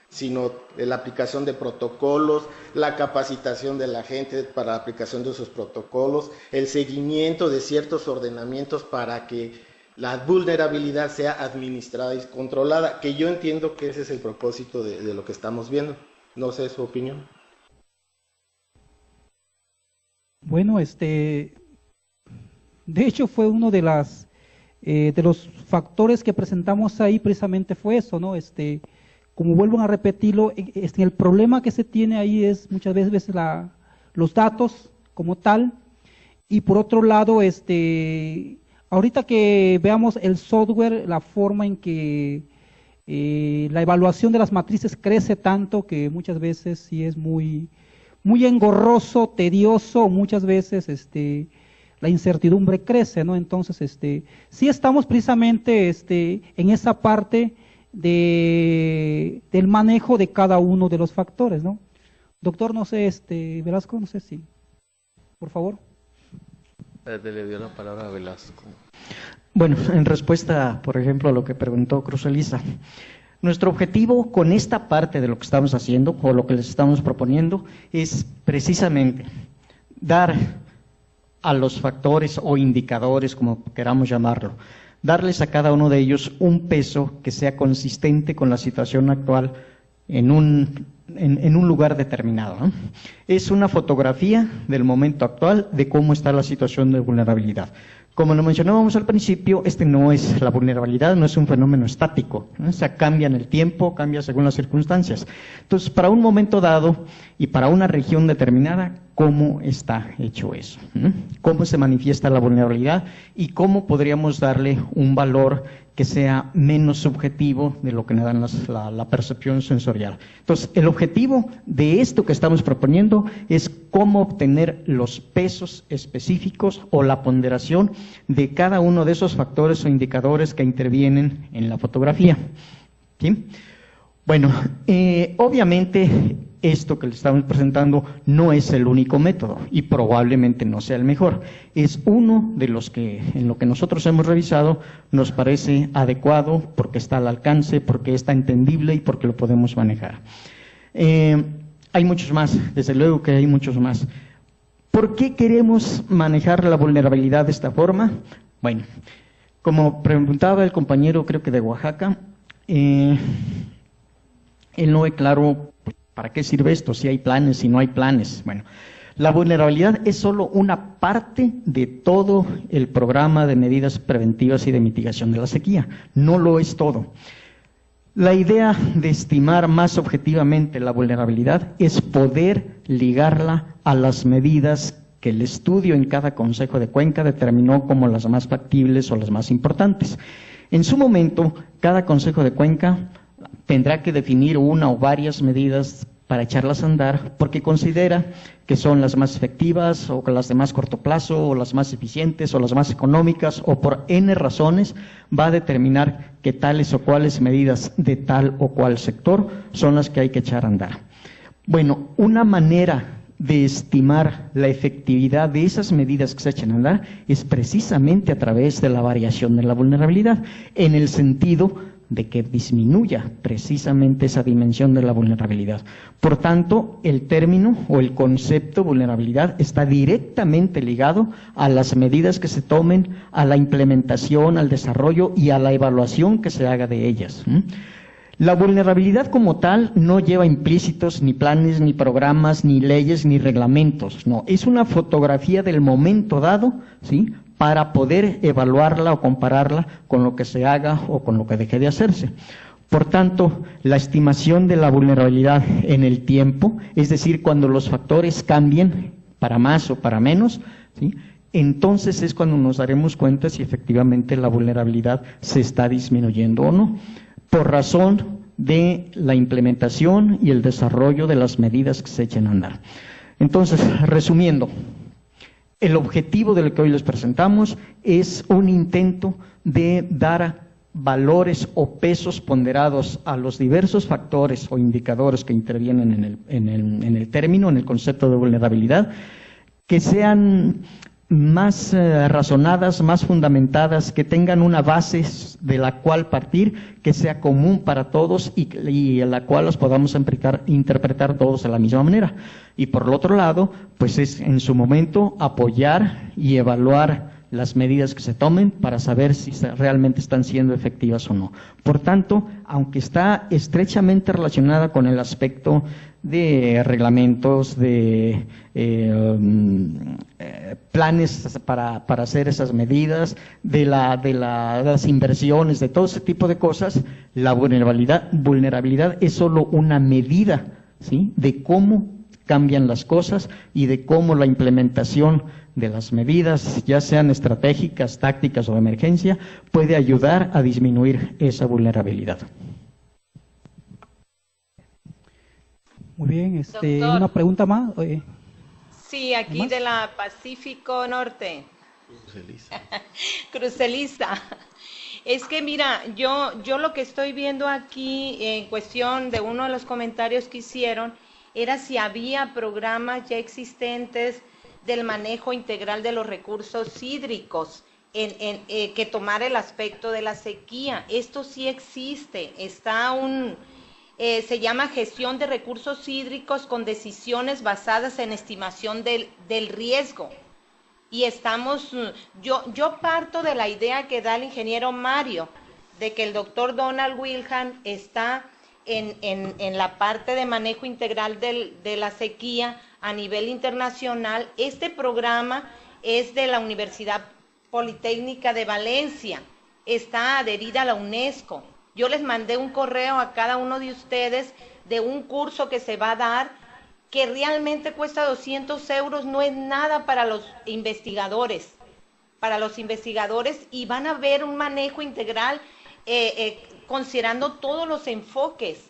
sino la aplicación de protocolos, la capacitación de la gente para la aplicación de esos protocolos, el seguimiento de ciertos ordenamientos para que la vulnerabilidad sea administrada y controlada, que yo entiendo que ese es el propósito de lo que estamos viendo. No sé su opinión. Bueno, de hecho fue uno de los factores que presentamos ahí, precisamente fue eso, ¿no? Como vuelvo a repetirlo, el problema que se tiene ahí es muchas veces los datos como tal, y por otro lado, ahorita que veamos el software, la forma en que la evaluación de las matrices crece tanto que muchas veces sí es muy engorroso, tedioso, muchas veces la incertidumbre crece, ¿no? Entonces, sí estamos precisamente en esa parte del manejo de cada uno de los factores, ¿no? Doctor, no sé, Velasco, no sé si, por favor. Le dio la palabra a Velasco. Bueno, en respuesta, por ejemplo, a lo que preguntó Cruz Elisa, nuestro objetivo con esta parte de lo que estamos haciendo, o lo que les estamos proponiendo, es precisamente dar a los factores o indicadores, como queramos llamarlo, darles a cada uno de ellos un peso que sea consistente con la situación actual en un lugar determinado, ¿no? Es una fotografía del momento actual de cómo está la situación de vulnerabilidad. Como lo mencionábamos al principio, no es la vulnerabilidad, no es un fenómeno estático, ¿no? O sea, cambia en el tiempo, cambia según las circunstancias. Entonces, para un momento dado y para una región determinada, ¿cómo está hecho eso? ¿No? ¿Cómo se manifiesta la vulnerabilidad? Y cómo podríamos darle un valor que sea menos subjetivo de lo que nos dan la percepción sensorial. Entonces, el objetivo de esto que estamos proponiendo es cómo obtener los pesos específicos o la ponderación de cada uno de esos factores o indicadores que intervienen en la fotografía. ¿Sí? Bueno, obviamente esto que le estamos presentando no es el único método y probablemente no sea el mejor. Es uno de los que, en lo que nosotros hemos revisado, nos parece adecuado porque está al alcance, porque está entendible y porque lo podemos manejar. Hay muchos más, desde luego que hay muchos más. ¿Por qué queremos manejar la vulnerabilidad de esta forma? Bueno, como preguntaba el compañero, creo que de Oaxaca, él no ve claro ¿para qué sirve esto? Si hay planes, si no hay planes. Bueno, la vulnerabilidad es solo una parte de todo el programa de medidas preventivas y de mitigación de la sequía. No lo es todo. La idea de estimar más objetivamente la vulnerabilidad es poder ligarla a las medidas que el estudio en cada consejo de cuenca determinó como las más factibles o las más importantes. En su momento, cada Consejo de Cuenca tendrá que definir una o varias medidas para echarlas a andar, porque considera que son las más efectivas, o las de más corto plazo, o las más eficientes, o las más económicas, o por N razones, va a determinar que tales o cuales medidas de tal o cual sector son las que hay que echar a andar. Bueno, una manera de estimar la efectividad de esas medidas que se echan a andar es precisamente a través de la variación de la vulnerabilidad, en el sentido de que disminuya precisamente esa dimensión de la vulnerabilidad. Por tanto, el término o el concepto vulnerabilidad está directamente ligado a las medidas que se tomen, a la implementación, al desarrollo y a la evaluación que se haga de ellas. La vulnerabilidad como tal no lleva implícitos ni planes, ni programas, ni leyes, ni reglamentos. No, es una fotografía del momento dado, ¿sí?, para poder evaluarla o compararla con lo que se haga o con lo que deje de hacerse. Por tanto, la estimación de la vulnerabilidad en el tiempo, es decir, cuando los factores cambien para más o para menos, ¿sí?, entonces es cuando nos daremos cuenta si efectivamente la vulnerabilidad se está disminuyendo o no, por razón de la implementación y el desarrollo de las medidas que se echen a andar. Entonces, resumiendo, el objetivo del que hoy les presentamos es un intento de dar valores o pesos ponderados a los diversos factores o indicadores que intervienen en el término, en el concepto de vulnerabilidad, que sean más razonadas, más fundamentadas, que tengan una base de la cual partir, que sea común para todos y a la cual las podamos interpretar todos de la misma manera. Y por el otro lado, pues es en su momento apoyar y evaluar las medidas que se tomen para saber si realmente están siendo efectivas o no. Por tanto, aunque está estrechamente relacionada con el aspecto de reglamentos, de planes para hacer esas medidas, de las inversiones, de todo ese tipo de cosas, la vulnerabilidad es solo una medida, ¿sí?, de cómo cambian las cosas y de cómo la implementación de las medidas, ya sean estratégicas, tácticas o de emergencia, puede ayudar a disminuir esa vulnerabilidad. Muy bien, Doctor. una pregunta más. Sí, aquí ¿Más? de la Pacífico Norte. Cruceliza. Es que mira, yo lo que estoy viendo aquí en cuestión de uno de los comentarios que hicieron era si había programas ya existentes del manejo integral de los recursos hídricos que tomara el aspecto de la sequía. Esto sí existe, se llama gestión de recursos hídricos con decisiones basadas en estimación del riesgo. Y yo parto de la idea que da el ingeniero Mario, de que el doctor Donald Wilhelm está en la parte de manejo integral de la sequía a nivel internacional. Este programa es de la Universidad Politécnica de Valencia, está adherida a la UNESCO. Yo les mandé un correo a cada uno de ustedes de un curso que se va a dar, que realmente cuesta 200 euros, no es nada para los investigadores, y van a ver un manejo integral considerando todos los enfoques.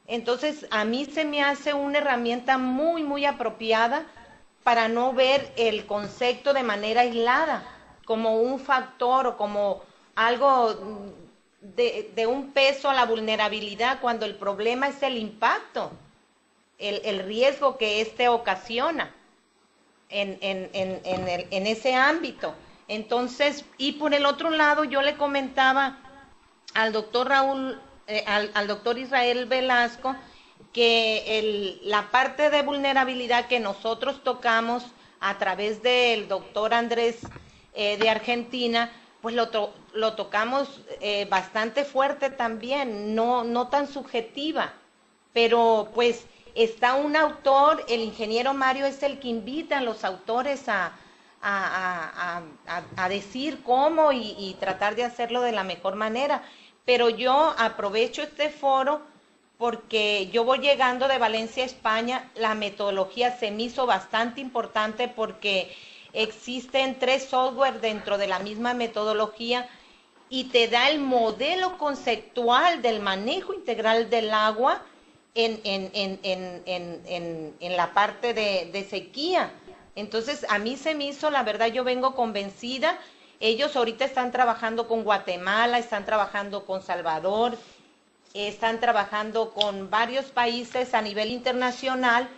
Entonces, a mí se me hace una herramienta muy, muy apropiada para no ver el concepto de manera aislada, como un factor o como algo de un peso a la vulnerabilidad, cuando el problema es el impacto, el riesgo que éste ocasiona en ese ámbito. Entonces, y por el otro lado, yo le comentaba al doctor al doctor Israel Velasco que la parte de vulnerabilidad que nosotros tocamos a través del doctor Andrés de Argentina, pues lo tocamos bastante fuerte también, no tan subjetiva, pero pues está un autor, el ingeniero Mario es el que invita a los autores a decir cómo y tratar de hacerlo de la mejor manera. Pero yo aprovecho este foro porque yo voy llegando de Valencia, España. La metodología se me hizo bastante importante porque existen 3 software dentro de la misma metodología y te da el modelo conceptual del manejo integral del agua en la parte de sequía. Entonces, a mí se me hizo, la verdad, yo vengo convencida. Ellos ahorita están trabajando con Guatemala, están trabajando con Salvador, están trabajando con varios países a nivel internacional,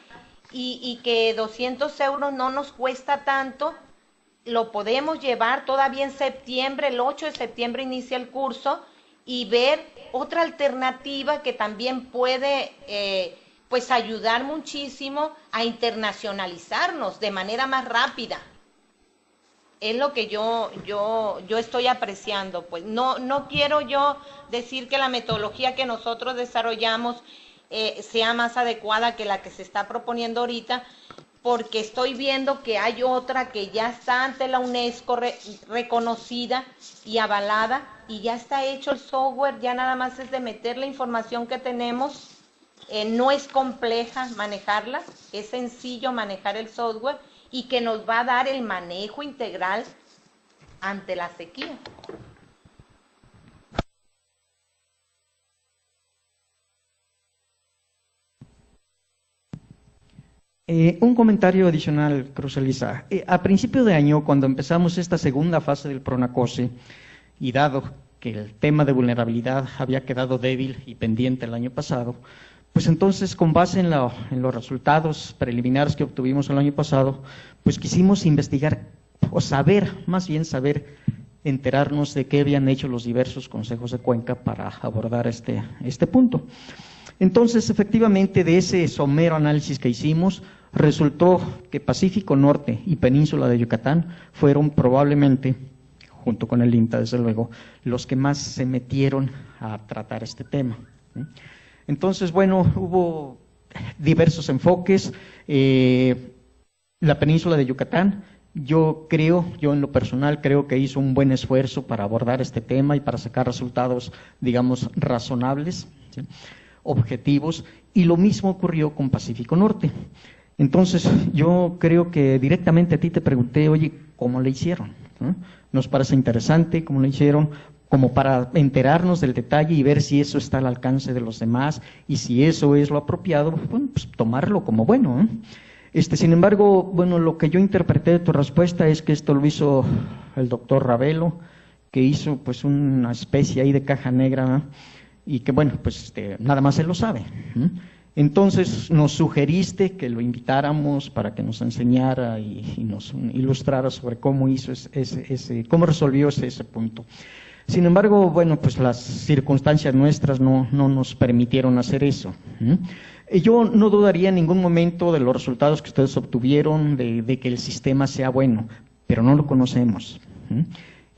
y que 200 euros no nos cuesta tanto. Lo podemos llevar todavía en septiembre, el 8 de septiembre inicia el curso, y ver otra alternativa que también puede pues ayudar muchísimo a internacionalizarnos de manera más rápida. Es lo que yo estoy apreciando. Pues no quiero yo decir que la metodología que nosotros desarrollamos sea más adecuada que la que se está proponiendo ahorita, porque estoy viendo que hay otra que ya está ante la UNESCO reconocida y avalada, y ya está hecho el software, ya nada más es de meter la información que tenemos. No es compleja manejarla, es sencillo manejar el software, y que nos va a dar el manejo integral ante la sequía. Un comentario adicional, Cruz Elisa. A principio de año, cuando empezamos esta segunda fase del PRONACOSE, y dado que el tema de vulnerabilidad había quedado débil y pendiente el año pasado, pues entonces, con base en los resultados preliminares que obtuvimos el año pasado, pues quisimos investigar, o más bien saber, enterarnos de qué habían hecho los diversos consejos de Cuenca para abordar este punto. Entonces, efectivamente, de ese somero análisis que hicimos, resultó que Pacífico Norte y Península de Yucatán fueron probablemente, junto con el INTA, desde luego, los que más se metieron a tratar este tema. Entonces, bueno, hubo diversos enfoques. La Península de Yucatán, yo en lo personal creo que hizo un buen esfuerzo para abordar este tema y para sacar resultados, digamos, razonables, ¿sí?, objetivos, y lo mismo ocurrió con Pacífico Norte. Entonces, yo creo que directamente a ti te pregunté, oye, ¿cómo le hicieron? Nos parece interesante cómo lo hicieron, como para enterarnos del detalle y ver si eso está al alcance de los demás, y si eso es lo apropiado, bueno, pues tomarlo como bueno. Sin embargo, bueno, lo que yo interpreté de tu respuesta es que esto lo hizo el doctor Ravelo, que hizo pues una especie ahí de caja negra, y que bueno, pues nada más él lo sabe. Entonces nos sugeriste que lo invitáramos para que nos enseñara y nos ilustrara sobre cómo hizo cómo resolvió ese punto. Sin embargo, bueno, pues las circunstancias nuestras no nos permitieron hacer eso. Yo no dudaría en ningún momento de los resultados que ustedes obtuvieron, de que el sistema sea bueno, pero no lo conocemos.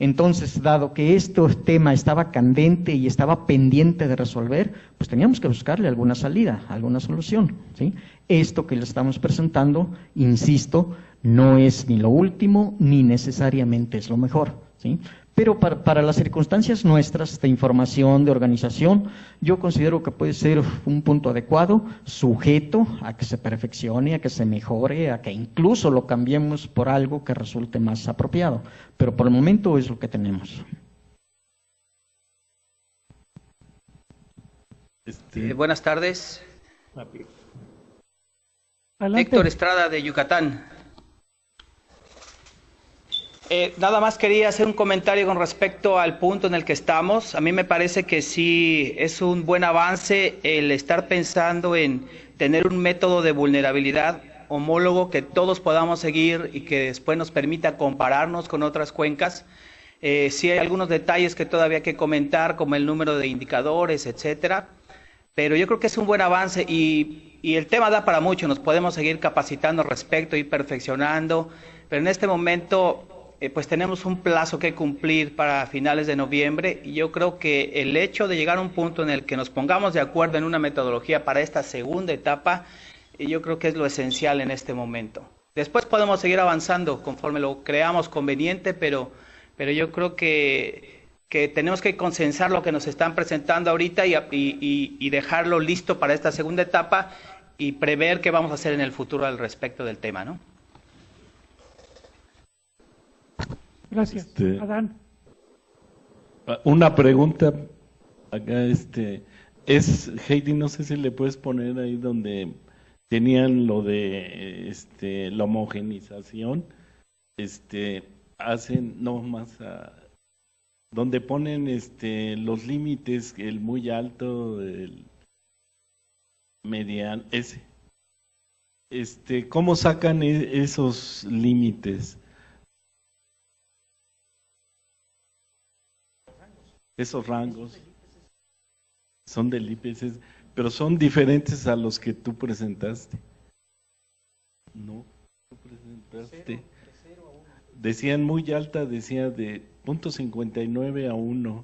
Entonces, dado que este tema estaba candente y estaba pendiente de resolver, pues teníamos que buscarle alguna salida, alguna solución, ¿sí? Esto que le estamos presentando, insisto, no es ni lo último ni necesariamente es lo mejor, ¿sí? Pero para las circunstancias nuestras de información, de organización, yo considero que puede ser un punto adecuado, sujeto a que se perfeccione, a que se mejore, a que incluso lo cambiemos por algo que resulte más apropiado. Pero por el momento es lo que tenemos. Buenas tardes. Adelante. Héctor Estrada, de Yucatán. Nada más quería hacer un comentario con respecto al punto en el que estamos. A mí me parece que sí es un buen avance el estar pensando en tener un método de vulnerabilidad homólogo que todos podamos seguir y que después nos permita compararnos con otras cuencas. Sí hay algunos detalles que todavía hay que comentar, como el número de indicadores, etcétera, pero yo creo que es un buen avance y el tema da para mucho. Nos podemos seguir capacitando al respecto y perfeccionando, pero en este momento pues tenemos un plazo que cumplir para finales de noviembre, y yo creo que el hecho de llegar a un punto en el que nos pongamos de acuerdo en una metodología para esta segunda etapa, yo creo que es lo esencial en este momento. Después podemos seguir avanzando conforme lo creamos conveniente, pero yo creo que tenemos que consensar lo que nos están presentando ahorita y dejarlo listo para esta segunda etapa y prever qué vamos a hacer en el futuro al respecto del tema, ¿no? Gracias. Adán. Una pregunta acá, es Heidi, no sé si le puedes poner ahí donde tenían lo de la homogenización, hacen no más donde ponen los límites, el muy alto, el mediano, ese. ¿Cómo sacan esos límites? Esos rangos son del IPC, pero son diferentes a los que tú presentaste. No, tú presentaste. Decían muy alta, decía de 0.59 a 1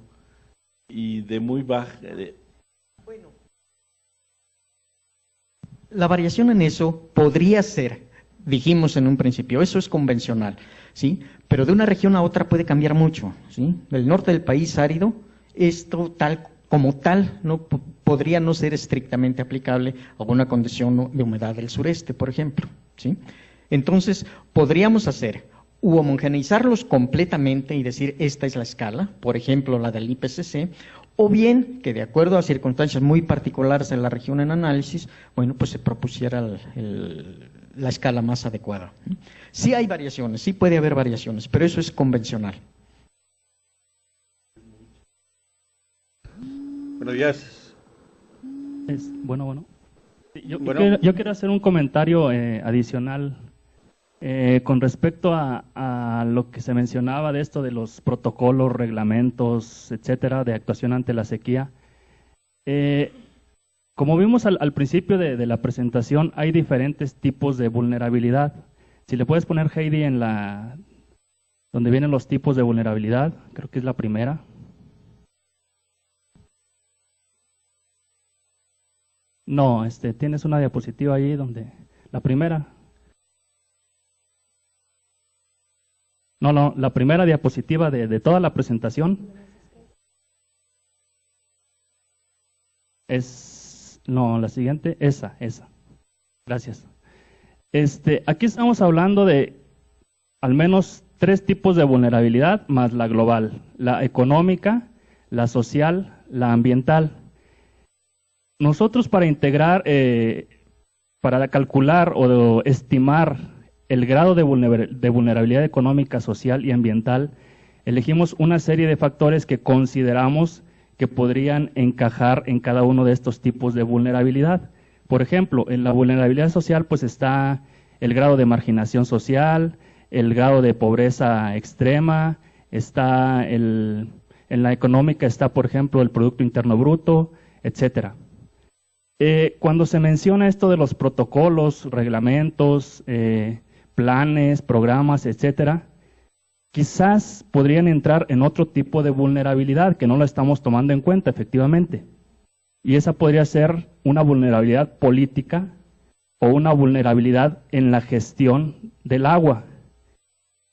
y de muy baja. Bueno, la variación en eso podría ser, dijimos en un principio, eso es convencional, ¿sí? Pero de una región a otra puede cambiar mucho, ¿sí? Del norte del país árido, esto tal como tal no podría no ser estrictamente aplicable a una condición de humedad del sureste, por ejemplo, ¿sí? Entonces, podríamos hacer homogeneizarlos completamente y decir esta es la escala, por ejemplo la del IPCC, o bien que de acuerdo a circunstancias muy particulares en la región en análisis, bueno, pues se propusiera la escala más adecuada. Sí hay variaciones, sí puede haber variaciones, pero eso es convencional. Buenos días. Bueno. Yo quiero hacer un comentario adicional con respecto a lo que se mencionaba de esto de los protocolos, reglamentos, etcétera, de actuación ante la sequía. Como vimos al principio de la presentación, hay diferentes tipos de vulnerabilidad. Si le puedes poner, Heidi, en donde vienen los tipos de vulnerabilidad, creo que es la primera. No, tienes una diapositiva ahí donde la primera. No, la primera diapositiva de toda la presentación es, no, la siguiente, esa. Gracias. Aquí estamos hablando de al menos 3 tipos de vulnerabilidad más la global, la económica, la social, la ambiental. Nosotros para integrar, para calcular o estimar el grado de vulnerabilidad económica, social y ambiental, elegimos una serie de factores que consideramos que podrían encajar en cada uno de estos tipos de vulnerabilidad. Por ejemplo, en la vulnerabilidad social pues está el grado de marginación social, el grado de pobreza extrema, está en la económica está, por ejemplo, el Producto Interno Bruto, etcétera. Cuando se menciona esto de los protocolos, reglamentos, planes, programas, etcétera, quizás podrían entrar en otro tipo de vulnerabilidad que no lo estamos tomando en cuenta efectivamente. Y esa podría ser una vulnerabilidad política o una vulnerabilidad en la gestión del agua.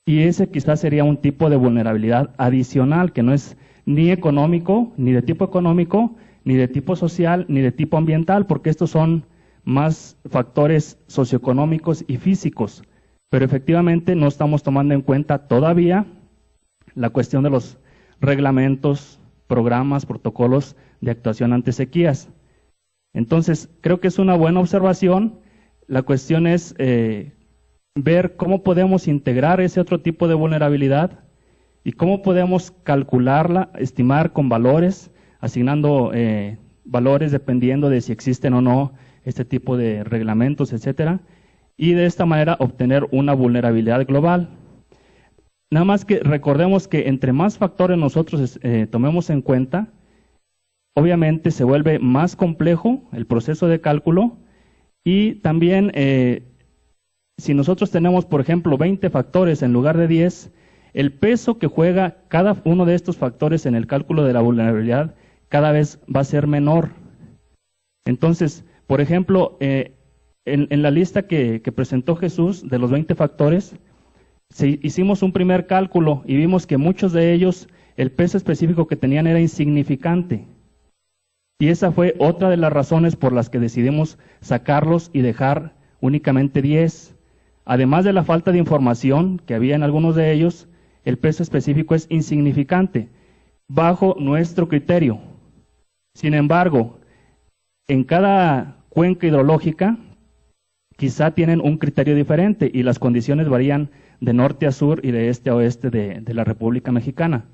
Y ese quizás sería un tipo de vulnerabilidad adicional que no es ni económico, ni de tipo económico, ni de tipo social, ni de tipo ambiental, porque estos son más factores socioeconómicos y físicos. Pero efectivamente no estamos tomando en cuenta todavía la cuestión de los reglamentos, programas, protocolos de actuación ante sequías. Entonces, creo que es una buena observación. La cuestión es ver cómo podemos integrar ese otro tipo de vulnerabilidad y cómo podemos calcularla, estimar con valores, asignando valores dependiendo de si existen o no este tipo de reglamentos, etcétera, y de esta manera obtener una vulnerabilidad global. Nada más que recordemos que entre más factores nosotros tomemos en cuenta, obviamente se vuelve más complejo el proceso de cálculo y también si nosotros tenemos, por ejemplo, 20 factores en lugar de 10, el peso que juega cada uno de estos factores en el cálculo de la vulnerabilidad cada vez va a ser menor. Entonces, por ejemplo, en la lista que presentó Jesús de los 20 factores, hicimos un primer cálculo y vimos que muchos de ellos, el peso específico que tenían era insignificante. Y esa fue otra de las razones por las que decidimos sacarlos y dejar únicamente 10. Además de la falta de información que había en algunos de ellos, el peso específico es insignificante. bajo nuestro criterio. Sin embargo, en cada cuenca hidrológica quizá tienen un criterio diferente y las condiciones varían de norte a sur y de este a oeste de la República Mexicana.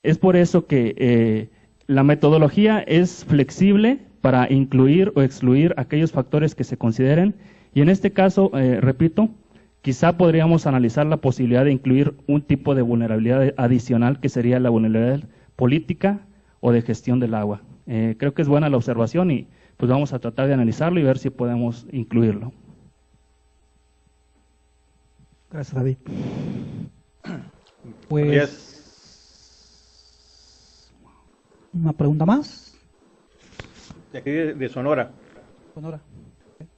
Es por eso que la metodología es flexible para incluir o excluir aquellos factores que se consideren, y en este caso, repito, quizá podríamos analizar la posibilidad de incluir un tipo de vulnerabilidad adicional, que sería la vulnerabilidad política o de gestión del agua. Creo que es buena la observación y pues vamos a tratar de analizarlo y ver si podemos incluirlo. Gracias, David. Pues, ¿una pregunta más? De aquí de Sonora. Sonora.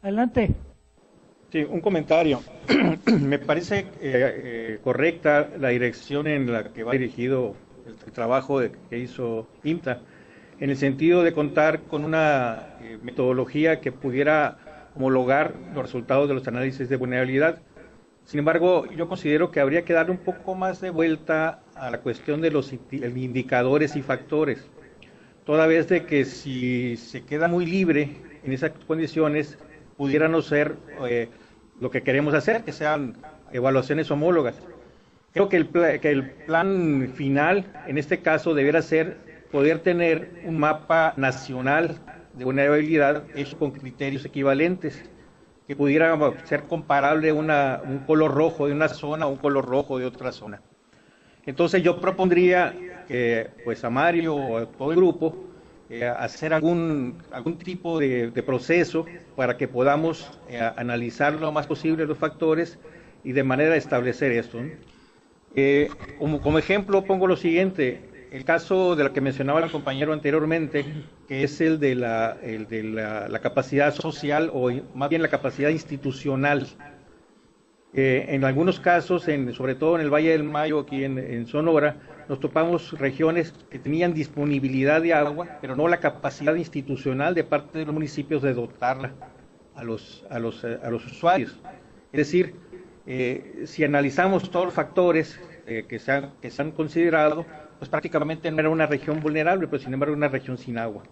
Adelante. Sí, un comentario. Me parece correcta la dirección en la que va dirigido el trabajo que hizo IMTA, en el sentido de contar con una metodología que pudiera homologar los resultados de los análisis de vulnerabilidad. Sin embargo, yo considero que habría que darle un poco más de vuelta a la cuestión de los indicadores y factores, toda vez de que si se queda muy libre en esas condiciones, pudiera no ser lo que queremos hacer, que sean evaluaciones homólogas. Creo que el plan final, en este caso, debiera ser poder tener un mapa nacional de vulnerabilidad hecho con criterios equivalentes, que pudiera ser comparable un color rojo de una zona a un color rojo de otra zona. Entonces yo propondría que pues a Mario o a todo el grupo hacer algún tipo de proceso para que podamos analizar lo más posible los factores y de manera de establecer esto, ¿no? Como ejemplo pongo lo siguiente: el caso de lo que mencionaba el compañero anteriormente, que es el de la capacidad social, o más bien la capacidad institucional. En algunos casos, sobre todo en el Valle del Mayo, aquí en Sonora, nos topamos regiones que tenían disponibilidad de agua, pero no la capacidad institucional de parte de los municipios de dotarla a los usuarios. Es decir, si analizamos todos los factores que se han considerado, pues prácticamente no era una región vulnerable, pero sin embargo una región sin agua.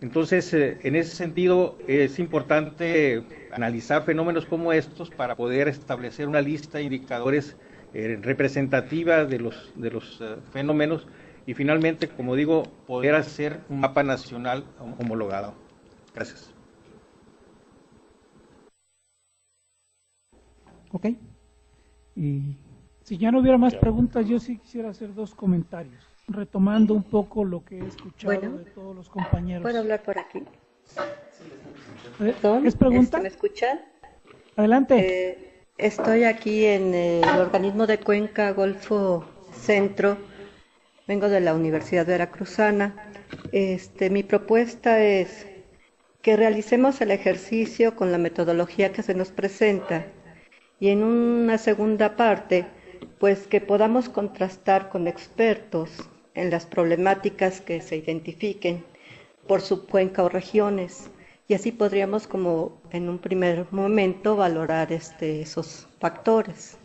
Entonces, en ese sentido, es importante analizar fenómenos como estos para poder establecer una lista de indicadores representativa de los fenómenos y finalmente, como digo, poder hacer un mapa nacional homologado. Gracias. Ok. Y si ya no hubiera más preguntas, yo sí quisiera hacer dos comentarios, retomando un poco lo que he escuchado de todos los compañeros. ¿Puedo hablar por aquí? ¿Es pregunta? ¿Me escuchan? Adelante. Estoy aquí en el organismo de Cuenca Golfo Centro. Vengo de la Universidad Veracruzana. Mi propuesta es que realicemos el ejercicio con la metodología que se nos presenta y en una segunda parte, pues que podamos contrastar con expertos en las problemáticas que se identifiquen por subcuenca o regiones, y así podríamos, como en un primer momento, valorar esos factores.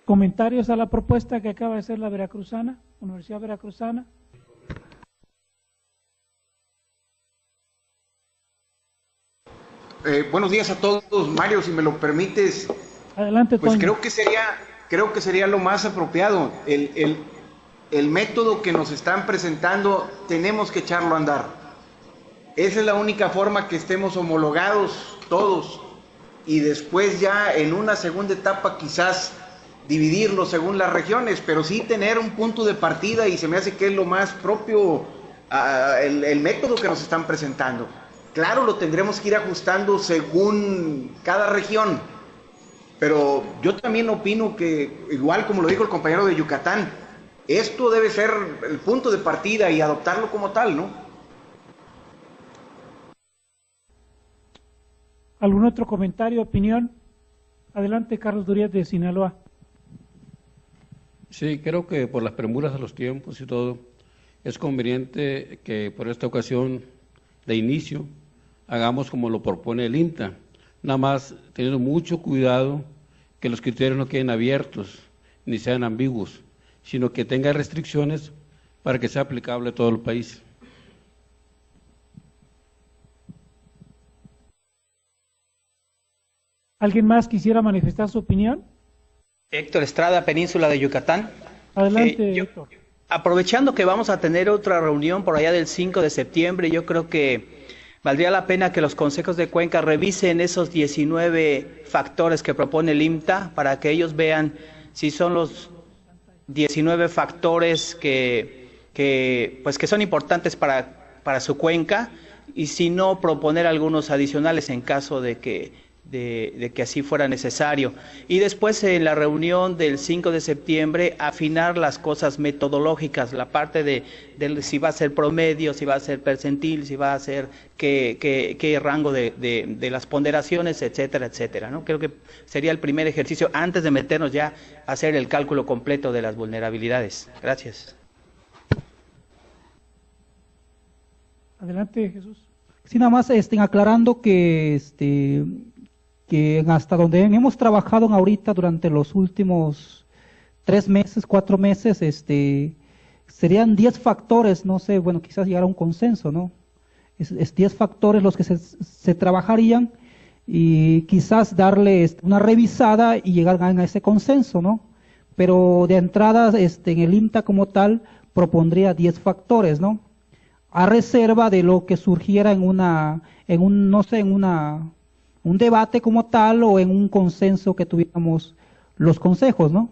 ¿Comentarios a la propuesta que acaba de hacer la Veracruzana, Universidad Veracruzana? Buenos días a todos. Mario, si me lo permites. Adelante, pues Toño. creo que sería lo más apropiado. El método que nos están presentando tenemos que echarlo a andar. Esa es la única forma que estemos homologados todos, y después ya en una segunda etapa quizás dividirlo según las regiones, pero sí tener un punto de partida, y se me hace que es lo más propio el método que nos están presentando. Claro, lo tendremos que ir ajustando según cada región, pero yo también opino que, igual como lo dijo el compañero de Yucatán, esto debe ser el punto de partida y adoptarlo como tal, ¿no? ¿Algún otro comentario, opinión? Adelante, Carlos Duriez de Sinaloa. Sí, creo que por las premuras de los tiempos y todo, es conveniente que por esta ocasión de inicio hagamos como lo propone el IMTA, nada más teniendo mucho cuidado que los criterios no queden abiertos ni sean ambiguos, sino que tenga restricciones para que sea aplicable a todo el país. ¿Alguien más quisiera manifestar su opinión? Héctor Estrada, Península de Yucatán. Adelante, Héctor. Aprovechando que vamos a tener otra reunión por allá del 5 de septiembre, yo creo que valdría la pena que los consejos de Cuenca revisen esos 19 factores que propone el IMTA para que ellos vean si son los 19 factores que son importantes para su cuenca, y si no, proponer algunos adicionales en caso de que así fuera necesario. Y después en la reunión del 5 de septiembre afinar las cosas metodológicas, la parte de si va a ser promedio, si va a ser percentil, si va a ser qué rango de las ponderaciones, etcétera, etcétera, ¿no? Creo que sería el primer ejercicio antes de meternos ya a hacer el cálculo completo de las vulnerabilidades. Gracias. Adelante, Jesús. Sí, nada más aclarando que hasta donde hemos trabajado ahorita durante los últimos 3 meses, 4 meses, serían 10 factores, no sé, bueno, quizás llegar a un consenso, ¿no? Es 10 factores los que se trabajarían, y quizás darle una revisada y llegar a ese consenso, ¿no? Pero de entrada, en el IMTA como tal, propondría 10 factores, ¿no? A reserva de lo que surgiera en un debate como tal, o en un consenso que tuviéramos los consejos, ¿no?